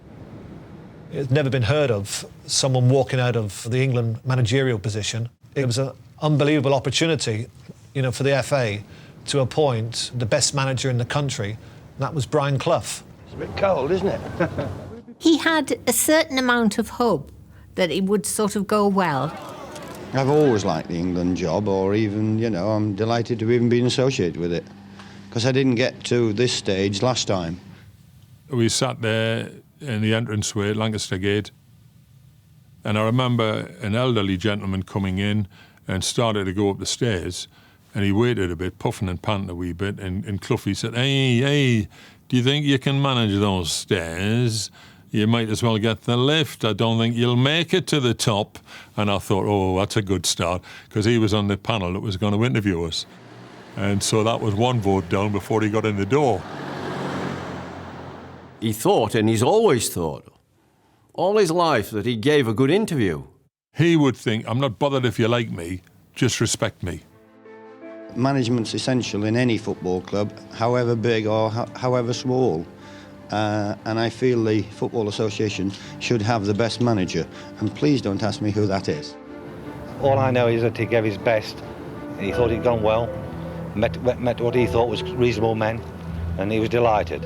It's never been heard of someone walking out of the England managerial position. It was an unbelievable opportunity, you know, for the FA to appoint the best manager in the country. And that was Brian Clough. It's a bit cold, isn't it? He had a certain amount of hope that it would sort of go well. I've always liked the England job, or even, you know, I'm delighted to have even been associated with it, because I didn't get to this stage last time. We sat there in the entranceway at Lancaster Gate, and I remember an elderly gentleman coming in and started to go up the stairs, and he waited a bit, puffing and panting a wee bit, and Cloughy said, hey, do you think you can manage those stairs? You might as well get the lift. I don't think you'll make it to the top. And I thought, oh, that's a good start, because he was on the panel that was going to interview us. And so that was one vote down before he got in the door. He thought, and he's always thought, all his life, that he gave a good interview. He would think, I'm not bothered if you like me, just respect me. Management's essential in any football club, however big or however small. And I feel the Football Association should have the best manager. And please don't ask me who that is. All I know is that he gave his best, and he thought he'd gone well, met what he thought was reasonable men, and he was delighted.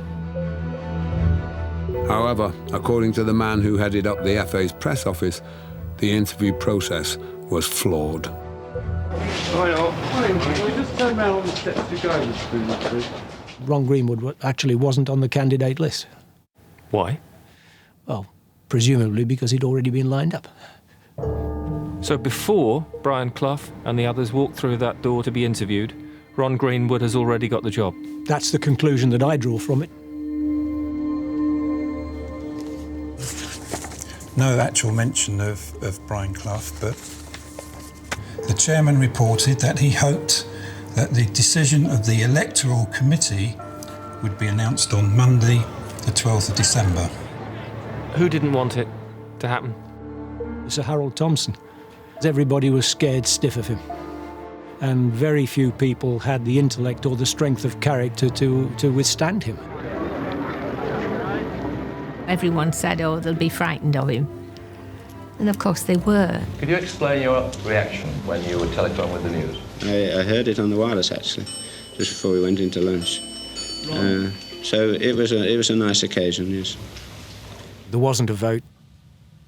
However, according to the man who headed up the FA's press office, the interview process was flawed. Just turn around on the steps to go. Ron Greenwood actually wasn't on the candidate list. Why? Well, presumably because he'd already been lined up. So before Brian Clough and the others walked through that door to be interviewed, Ron Greenwood has already got the job. That's the conclusion that I draw from it. No actual mention of Brian Clough, but the chairman reported that he hoped that the decision of the electoral committee would be announced on Monday, the 12th of December. Who didn't want it to happen? Sir Harold Thompson. Everybody was scared stiff of him. And very few people had the intellect or the strength of character to withstand him. Everyone said, oh, they'll be frightened of him. And of course they were. Could you explain your reaction when you were telephoned with the news? I heard it on the wireless, actually, just before we went into lunch. So it was a nice occasion, yes. There wasn't a vote.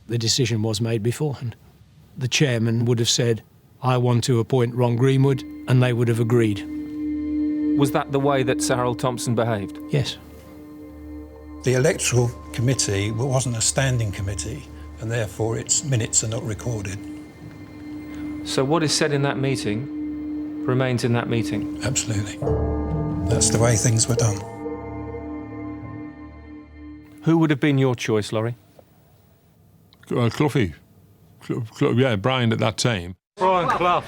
The decision was made beforehand. The chairman would have said, I want to appoint Ron Greenwood, and they would have agreed. Was that the way that Sir Harold Thompson behaved? Yes. The electoral committee wasn't a standing committee, and therefore its minutes are not recorded. So what is said in that meeting remains in that meeting? Absolutely. That's the way things were done. Who would have been your choice, Laurie? Cloughie. Yeah, Brian at that time. Brian Clough.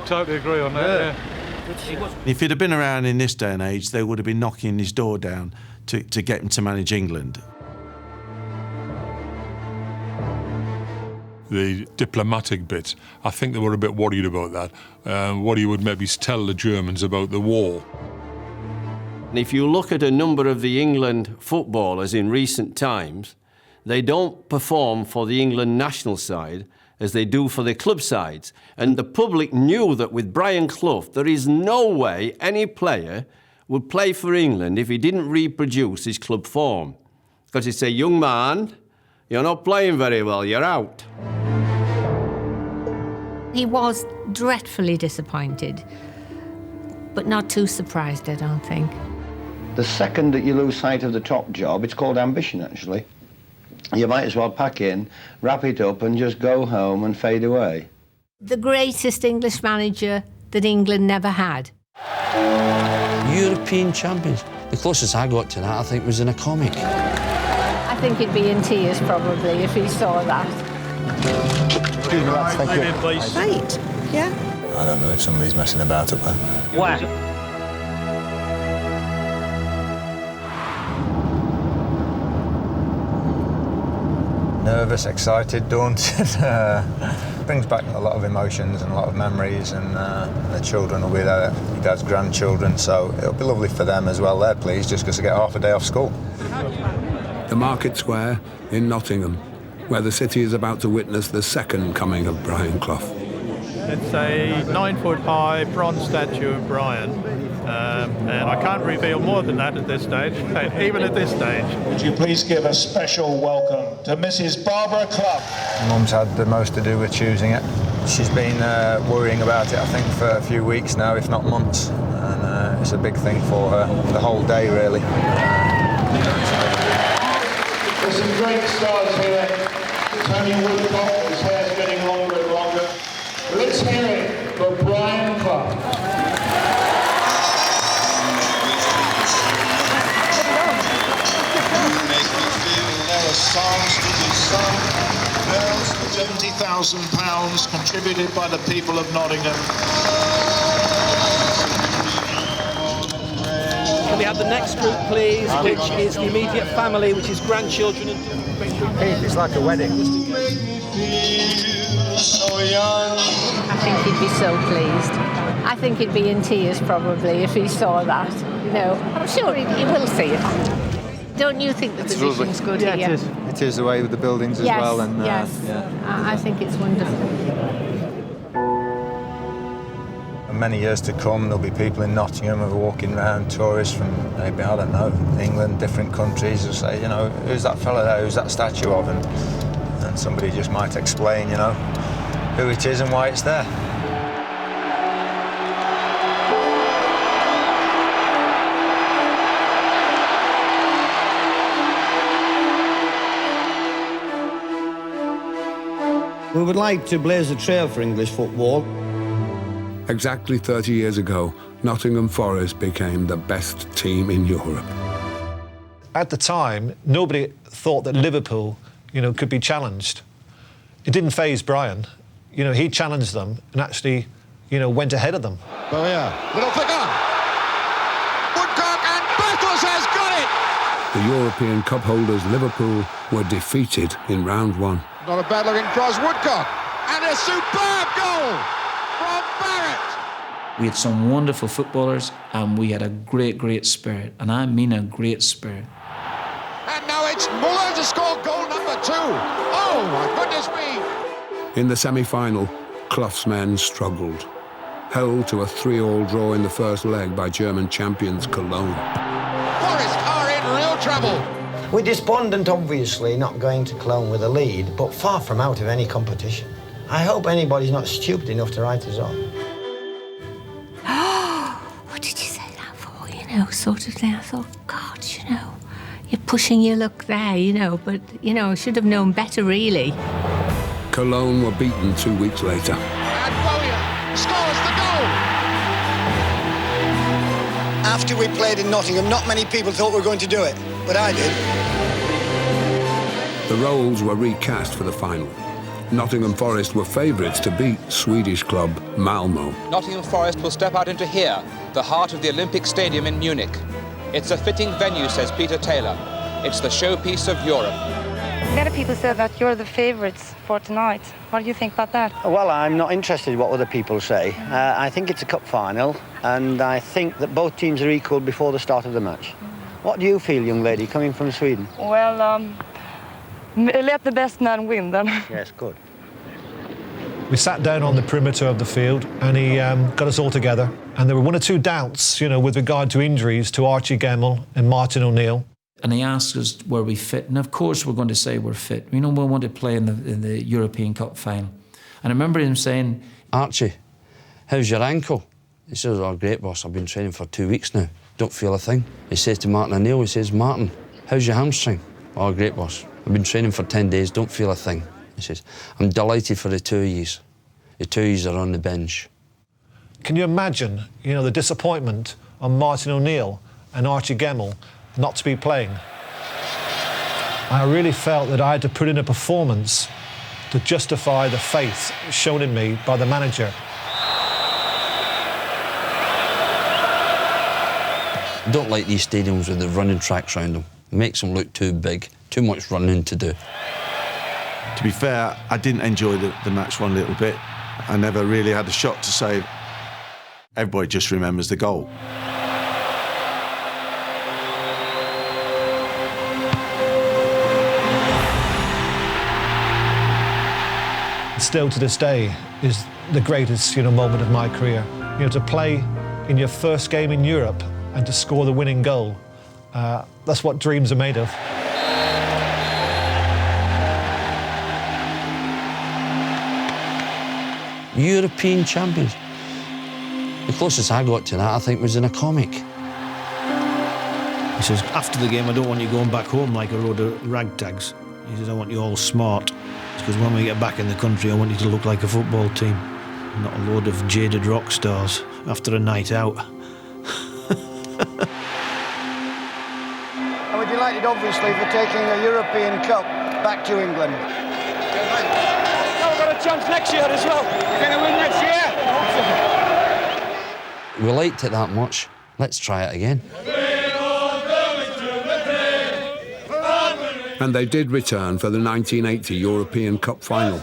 Totally agree on that, yeah. If he'd have been around in this day and age, they would have been knocking his door down to get him to manage England. The diplomatic bit, I think they were a bit worried about that. What he would maybe tell the Germans about the war. And if you look at a number of the England footballers in recent times, they don't perform for the England national side as they do for the club sides. And the public knew that with Brian Clough, there is no way any player would play for England if he didn't reproduce his club form. Because he'd say, young man, you're not playing very well, you're out. He was dreadfully disappointed, but not too surprised, I don't think. The second that you lose sight of the top job, it's called ambition, actually. You might as well pack in, wrap it up and just go home and fade away. The greatest English manager that England never had. European champions. The closest I got to that, I think, was in a comic. I think he'd be in tears, probably, if he saw that. Excuse me, lads, thank you. Right, yeah. I don't know if somebody's messing about up there. Where? Nervous, excited, daunted. Brings back a lot of emotions and a lot of memories, and the children will be there, your dad's grandchildren, so it'll be lovely for them as well. They're pleased just because they get half a day off school. The Market Square in Nottingham, where the city is about to witness the second coming of Brian Clough. It's a 9-foot-high bronze statue of Brian, and I can't reveal more than that at this stage, even at this stage. Would you please give a special welcome to Mrs. Barbara Clough? Mum's had the most to do with choosing it. She's been worrying about it, I think, for a few weeks now, if not months, and it's a big thing for her, the whole day, really. There's some great stars here. Tony Woodcock, his hair's getting longer and longer. Let's hear it for Brian Clough. Make me feel there are songs to be sung. Bells for £70,000 contributed by the people of Nottingham. Can we have the next group, please, which is the immediate family, which is grandchildren and... It's like a wedding. So young. I think he'd be so pleased. I think he'd be in tears, probably, if he saw that. You know, I'm sure he will see it. Don't you think the position's good here? Yeah, it is the way with the buildings as well. And, yes, yeah. I think it's wonderful. In many years to come, there'll be people in Nottingham who are walking around, tourists from maybe, I don't know, England, different countries, who say, you know, who's that fella there, who's that statue of? And somebody just might explain, you know, who it is and why it's there. We would like to blaze a trail for English football. Exactly 30 years ago, Nottingham Forest became the best team in Europe. At the time, nobody thought that Liverpool, could be challenged. It didn't faze Brian. He challenged them and actually, went ahead of them. Oh, yeah. Little flicker. Woodcock and Battles has got it! The European Cup holders Liverpool were defeated in round 1. Not a bad-looking cross, Woodcock. And a superb goal from Barrett. We had some wonderful footballers and we had a great, great spirit. And I mean a great spirit. And now it's Muller to score goal number 2. Oh, my goodness me. In the semi-final, Clough's men struggled, held to a 3-3 draw in the first leg by German champions Cologne. Forest are in real trouble. We're despondent, obviously, not going to Cologne with a lead, but far from out of any competition. I hope anybody's not stupid enough to write us off. What did you say that for, sort of thing? I thought, God, you're pushing your luck there, but, I should have known better, really. Cologne were beaten 2 weeks later. And Bowyer scores the goal! After we played in Nottingham, not many people thought we were going to do it, but I did. The roles were recast for the final. Nottingham Forest were favourites to beat Swedish club Malmö. Nottingham Forest will step out into here, the heart of the Olympic Stadium in Munich. It's a fitting venue, says Peter Taylor. It's the showpiece of Europe. Many people said that you're the favourites for tonight. What do you think about that? Well, I'm not interested in what other people say. I think it's a cup final, and I think that both teams are equal before the start of the match. What do you feel, young lady, coming from Sweden? Well, let the best man win, then. Yes, good. We sat down on the perimeter of the field and he got us all together. And there were 1 or 2 doubts, with regard to injuries to Archie Gemmell and Martin O'Neill. And he asked us, were we fit? And of course we're going to say we're fit. We want to play in the European Cup final. And I remember him saying, Archie, how's your ankle? He says, oh, great, boss. I've been training for 2 weeks now. Don't feel a thing. He says to Martin O'Neill, he says, Martin, how's your hamstring? Oh, great, boss. I've been training for 10 days. Don't feel a thing. He says, I'm delighted for the 2 of yous. The 2 of yous are on the bench. Can you imagine, the disappointment on Martin O'Neill and Archie Gemmell not to be playing? I really felt that I had to put in a performance to justify the faith shown in me by the manager. I don't like these stadiums with the running tracks around them. It makes them look too big, too much running to do. To be fair, I didn't enjoy the match one little bit. I never really had a shot to save. Everybody just remembers the goal. Still to this day is the greatest moment of my career. To play in your first game in Europe and to score the winning goal, that's what dreams are made of. European champions. The closest I got to that, I think, was in a comic. He says, after the game, I don't want you going back home like a load of ragtags. He says, I want you all smart. Because when we get back in the country, I want you to look like a football team, not a load of jaded rock stars after a night out. And we're delighted, obviously, for taking a European Cup back to England. We've got a chance next year as well. We're going to win next year. We liked it that much. Let's try it again. And they did return for the 1980 European Cup final.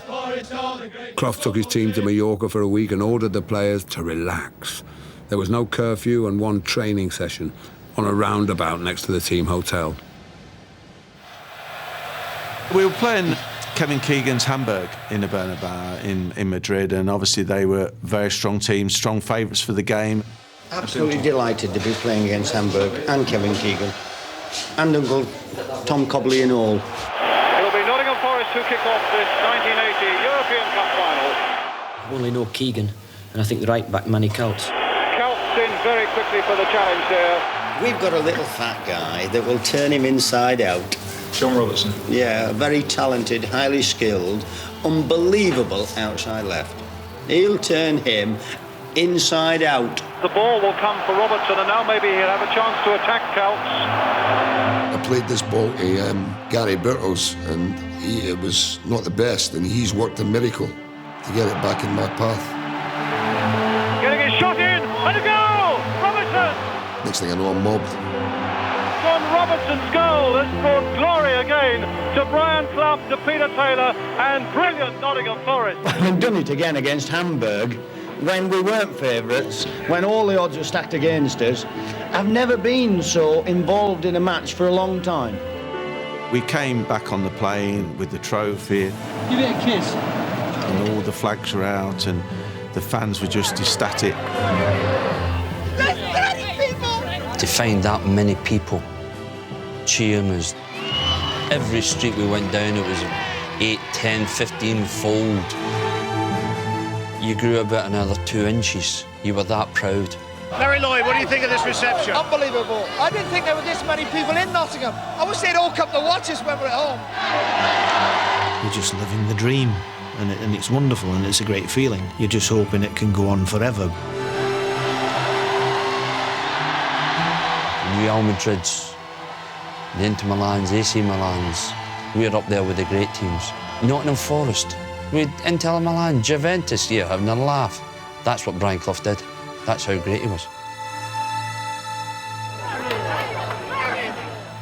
Clough took his team to Mallorca for a week and ordered the players to relax. There was no curfew and one training session on a roundabout next to the team hotel. We were playing Kevin Keegan's Hamburg in the Bernabeu in Madrid, and obviously they were a very strong team, strong favourites for the game. Absolutely delighted to be playing against Hamburg and Kevin Keegan and Uncle Tom Cobley and all. It'll be Nottingham Forest who kick off this 1980 European Cup final. I only know Keegan, and I think the right back Manny Coults. Coults in very quickly for the challenge there. We've got a little fat guy that will turn him inside out. John Robertson. Yeah, very talented, highly skilled, unbelievable outside left. He'll turn him inside out. The ball will come for Robertson, and now maybe he'll have a chance to attack Celts. I played this ball to Gary Birtles, and it was not the best, and he's worked a miracle to get it back in my path. Getting his shot in, and a goal! Robertson! Next thing I know, I'm mobbed. John Robertson's goal has brought glory again to Brian Clough, to Peter Taylor, and brilliant Nottingham Forest. We've done it again against Hamburg, when we weren't favourites, when all the odds were stacked against us. I've never been so involved in a match for a long time. We came back on the plane with the trophy. Give it a kiss. And all the flags were out, and the fans were just ecstatic. To find that many people cheering us. Every street we went down, it was 8, 10, 15 fold. You grew about another 2 inches. You were that proud. Larry Lloyd, what do you think of this reception? Unbelievable. I didn't think there were this many people in Nottingham. I wish they'd all come to watch us when we're at home. You're just living the dream, and it's wonderful, and it's a great feeling. You're just hoping it can go on forever. Real Madrid's, the Inter Milans, AC Milans, we're up there with the great teams. Nottingham Forest, with Inter Milan, Juventus here having a laugh. That's what Brian Clough did. That's how great he was.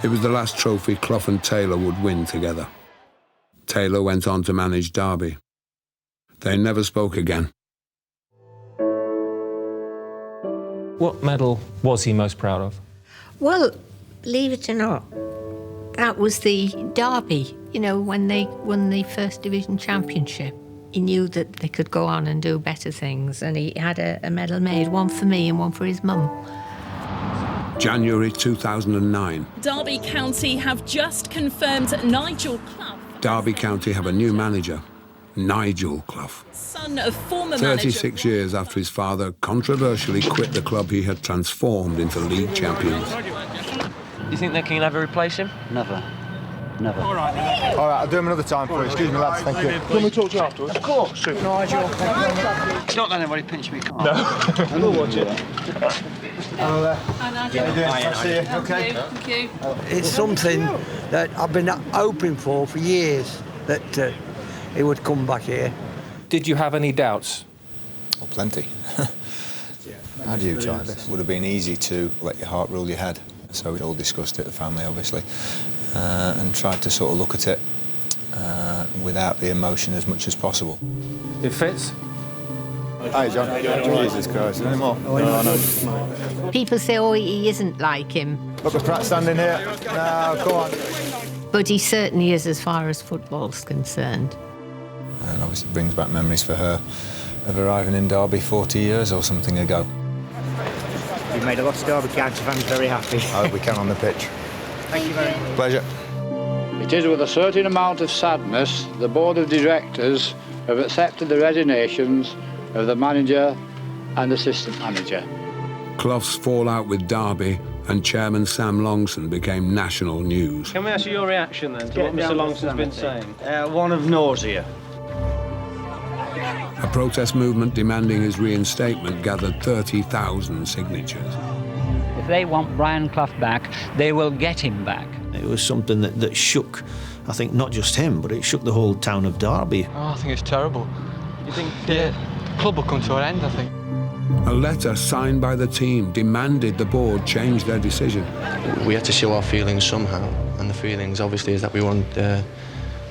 It was the last trophy Clough and Taylor would win together. Taylor went on to manage Derby. They never spoke again. What medal was he most proud of? Well, believe it or not, that was the Derby, you know, when they won the First Division Championship. He knew that they could go on and do better things, and he had a medal made, one for me and one for his mum. January 2009. Derby County have just confirmed Nigel Clough. Derby County have a new manager, Nigel Clough. Son of former 36 years after his father controversially quit the club he had transformed into league champions. Do you think they can ever replace him? Never. Never. All right, I'll do him another time for you. Excuse me, lads, thank you. Can we talk to you afterwards? Of course. Nigel. Don't let anybody pinch me, come on. No. We'll watch it. Hello there. Hi, Nigel. How you doing? Nice to see you. Okay. Thank you. It's something that I've been hoping for years, that he would come back here. Did you have any doubts? Oh, plenty. How do you try this? It would have been easy to let your heart rule your head. So we all discussed it, the family obviously, and tried to sort of look at it without the emotion as much as possible. It fits? Hi, John. Jesus Christ, any more? No. People say, oh, he isn't like him. Look at Pratt standing here. No, go on. But he certainly is as far as football's concerned. And obviously brings back memories for her of arriving in Derby 40 years or something ago. You've made a lot of Derby County fans very happy. I hope we can on the pitch. Thank you very much. Pleasure. It is with a certain amount of sadness the Board of Directors have accepted the resignations of the manager and assistant manager. Clough's fallout with Derby and Chairman Sam Longson became national news. Can we ask you your reaction then to what Mr. Longson's been saying? One of nausea. A protest movement demanding his reinstatement gathered 30,000 signatures. If they want Brian Clough back, they will get him back. It was something that shook, I think, not just him, but it shook the whole town of Derby. Oh, I think it's terrible. You think the club will come to an end, I think? A letter signed by the team demanded the board change their decision. We had to show our feelings somehow, and the feelings obviously is that we want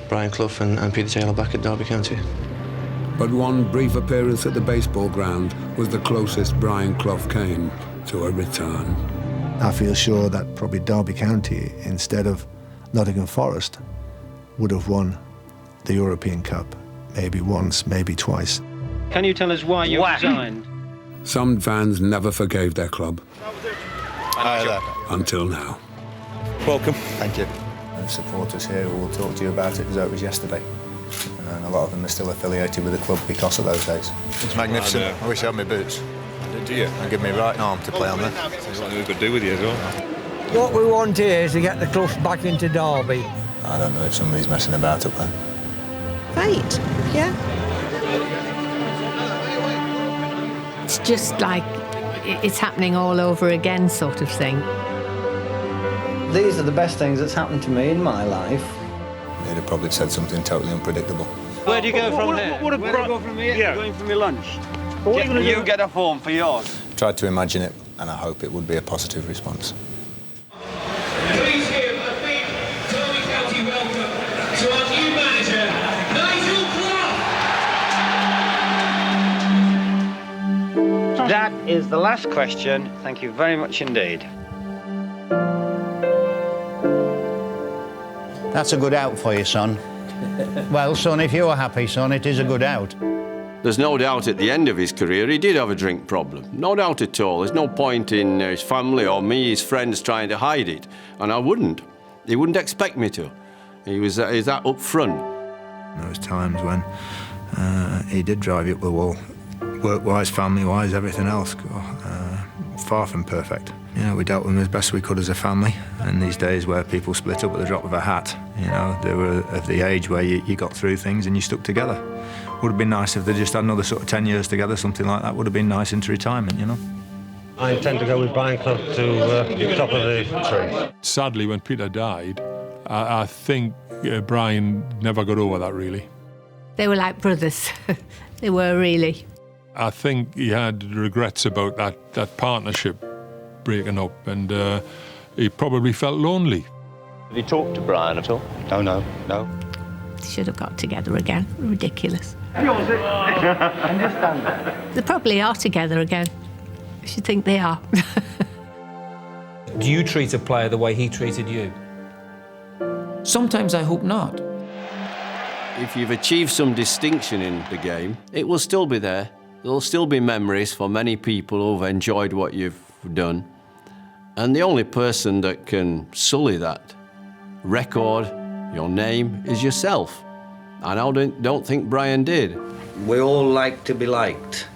Brian Clough and Peter Taylor back at Derby County. But one brief appearance at the baseball ground was the closest Brian Clough came to a return. I feel sure that probably Derby County, instead of Nottingham Forest, would have won the European Cup, maybe once, maybe twice. Can you tell us why you resigned? Some fans never forgave their club. Hi there. Until now. Welcome. Thank you. And supporters here who will talk to you about it as though it was yesterday. And a lot of them are still affiliated with the club because of those days. It's magnificent. I wish I had my boots. Do you? And give me right arm to play on there. There's nothing we could do with you as well. What we want here is to get the Cloughs back into Derby. I don't know if somebody's messing about up there. Fate. Yeah. It's just like it's happening all over again sort of thing. These are the best things that's happened to me in my life. They'd have probably said something totally unpredictable. Where do you go from here? Where do I go from here? Yeah. Going for my lunch. You get off home for yours. Tried to imagine it, and I hope it would be a positive response. Please give a big Derby County welcome to our new manager, Nigel Clough. That is the last question. Thank you very much indeed. That's a good out for you, son. Well, son, if you're happy, son, it is a good out. There's no doubt at the end of his career he did have a drink problem. No doubt at all. There's no point in his family or me, his friends, trying to hide it. And I wouldn't. He wouldn't expect me to. He was that up front. There was times when he did drive you up the wall. Work-wise, family-wise, everything else. Far from perfect. You know, we dealt with him as best we could as a family. And these days where people split up at the drop of a hat, you know, they were of the age where you got through things and you stuck together. Would have been nice if they just had another sort of 10 years together, something like that. Would have been nice into retirement, you know. I intend to go with Brian Clough to the top of the tree. Sadly, when Peter died, I think Brian never got over that, really. They were like brothers. They were really. I think he had regrets about that partnership breaking up, and he probably felt lonely. Did he talk to Brian at all? No. They should have got together again. Ridiculous. Understand that? They probably are together again. I should think they are. Do you treat a player the way he treated you? Sometimes I hope not. If you've achieved some distinction in the game, it will still be there. There'll still be memories for many people who've enjoyed what you've done. And the only person that can sully that record, your name, is yourself. And I don't think Brian did. We all like to be liked.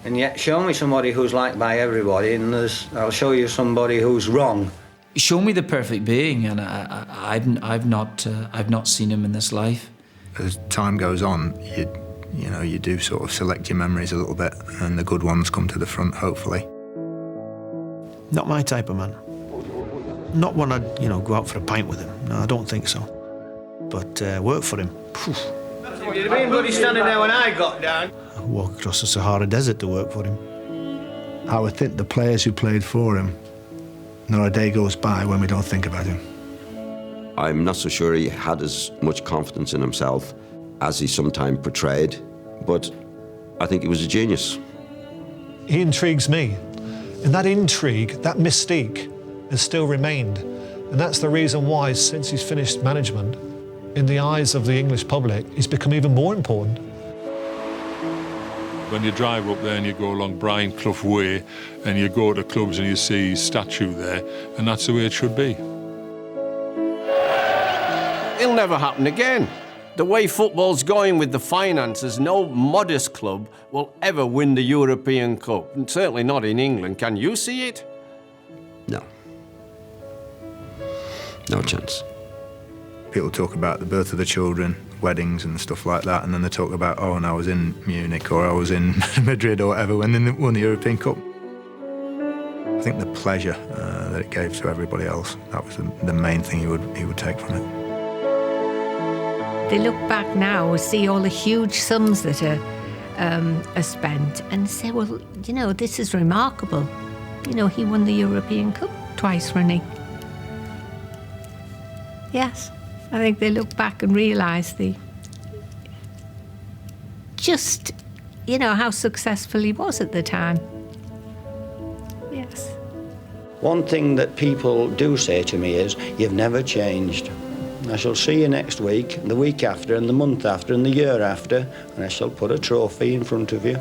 And yet, show me somebody who's liked by everybody, and I'll show you somebody who's wrong. Show me the perfect being, and I've not seen him in this life. As time goes on, you do sort of select your memories a little bit, and the good ones come to the front, hopefully. Not my type of man. Not one I'd, go out for a pint with him. No, I don't think so. But work for him. You'd have been bloody standing there when I got down. I walk across the Sahara Desert to work for him. I would think the players who played for him, not a day goes by when we don't think about him. I'm not so sure he had as much confidence in himself as he sometimes portrayed, but I think he was a genius. He intrigues me. And that intrigue, that mystique, has still remained. And that's the reason why, since he's finished management, in the eyes of the English public, he's become even more important. When you drive up there and you go along Brian Clough Way and you go to clubs and you see his statue there, and that's the way it should be. It'll never happen again. The way football's going with the finances, no modest club will ever win the European Cup, and certainly not in England. Can you see it? No. No chance. People talk about the birth of the children, weddings and stuff like that, and then they talk about, oh, and I was in Munich or I was in Madrid or whatever when they won the European Cup. I think the pleasure that it gave to everybody else, that was the main thing he would take from it. They look back now and see all the huge sums that are spent and say, well, this is remarkable. He won the European Cup twice running. Yes, I think they look back and realise how successful he was at the time. Yes. One thing that people do say to me is, you've never changed. I shall see you next week, the week after, and the month after, and the year after, and I shall put a trophy in front of you.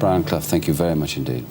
Brian Clough, thank you very much indeed.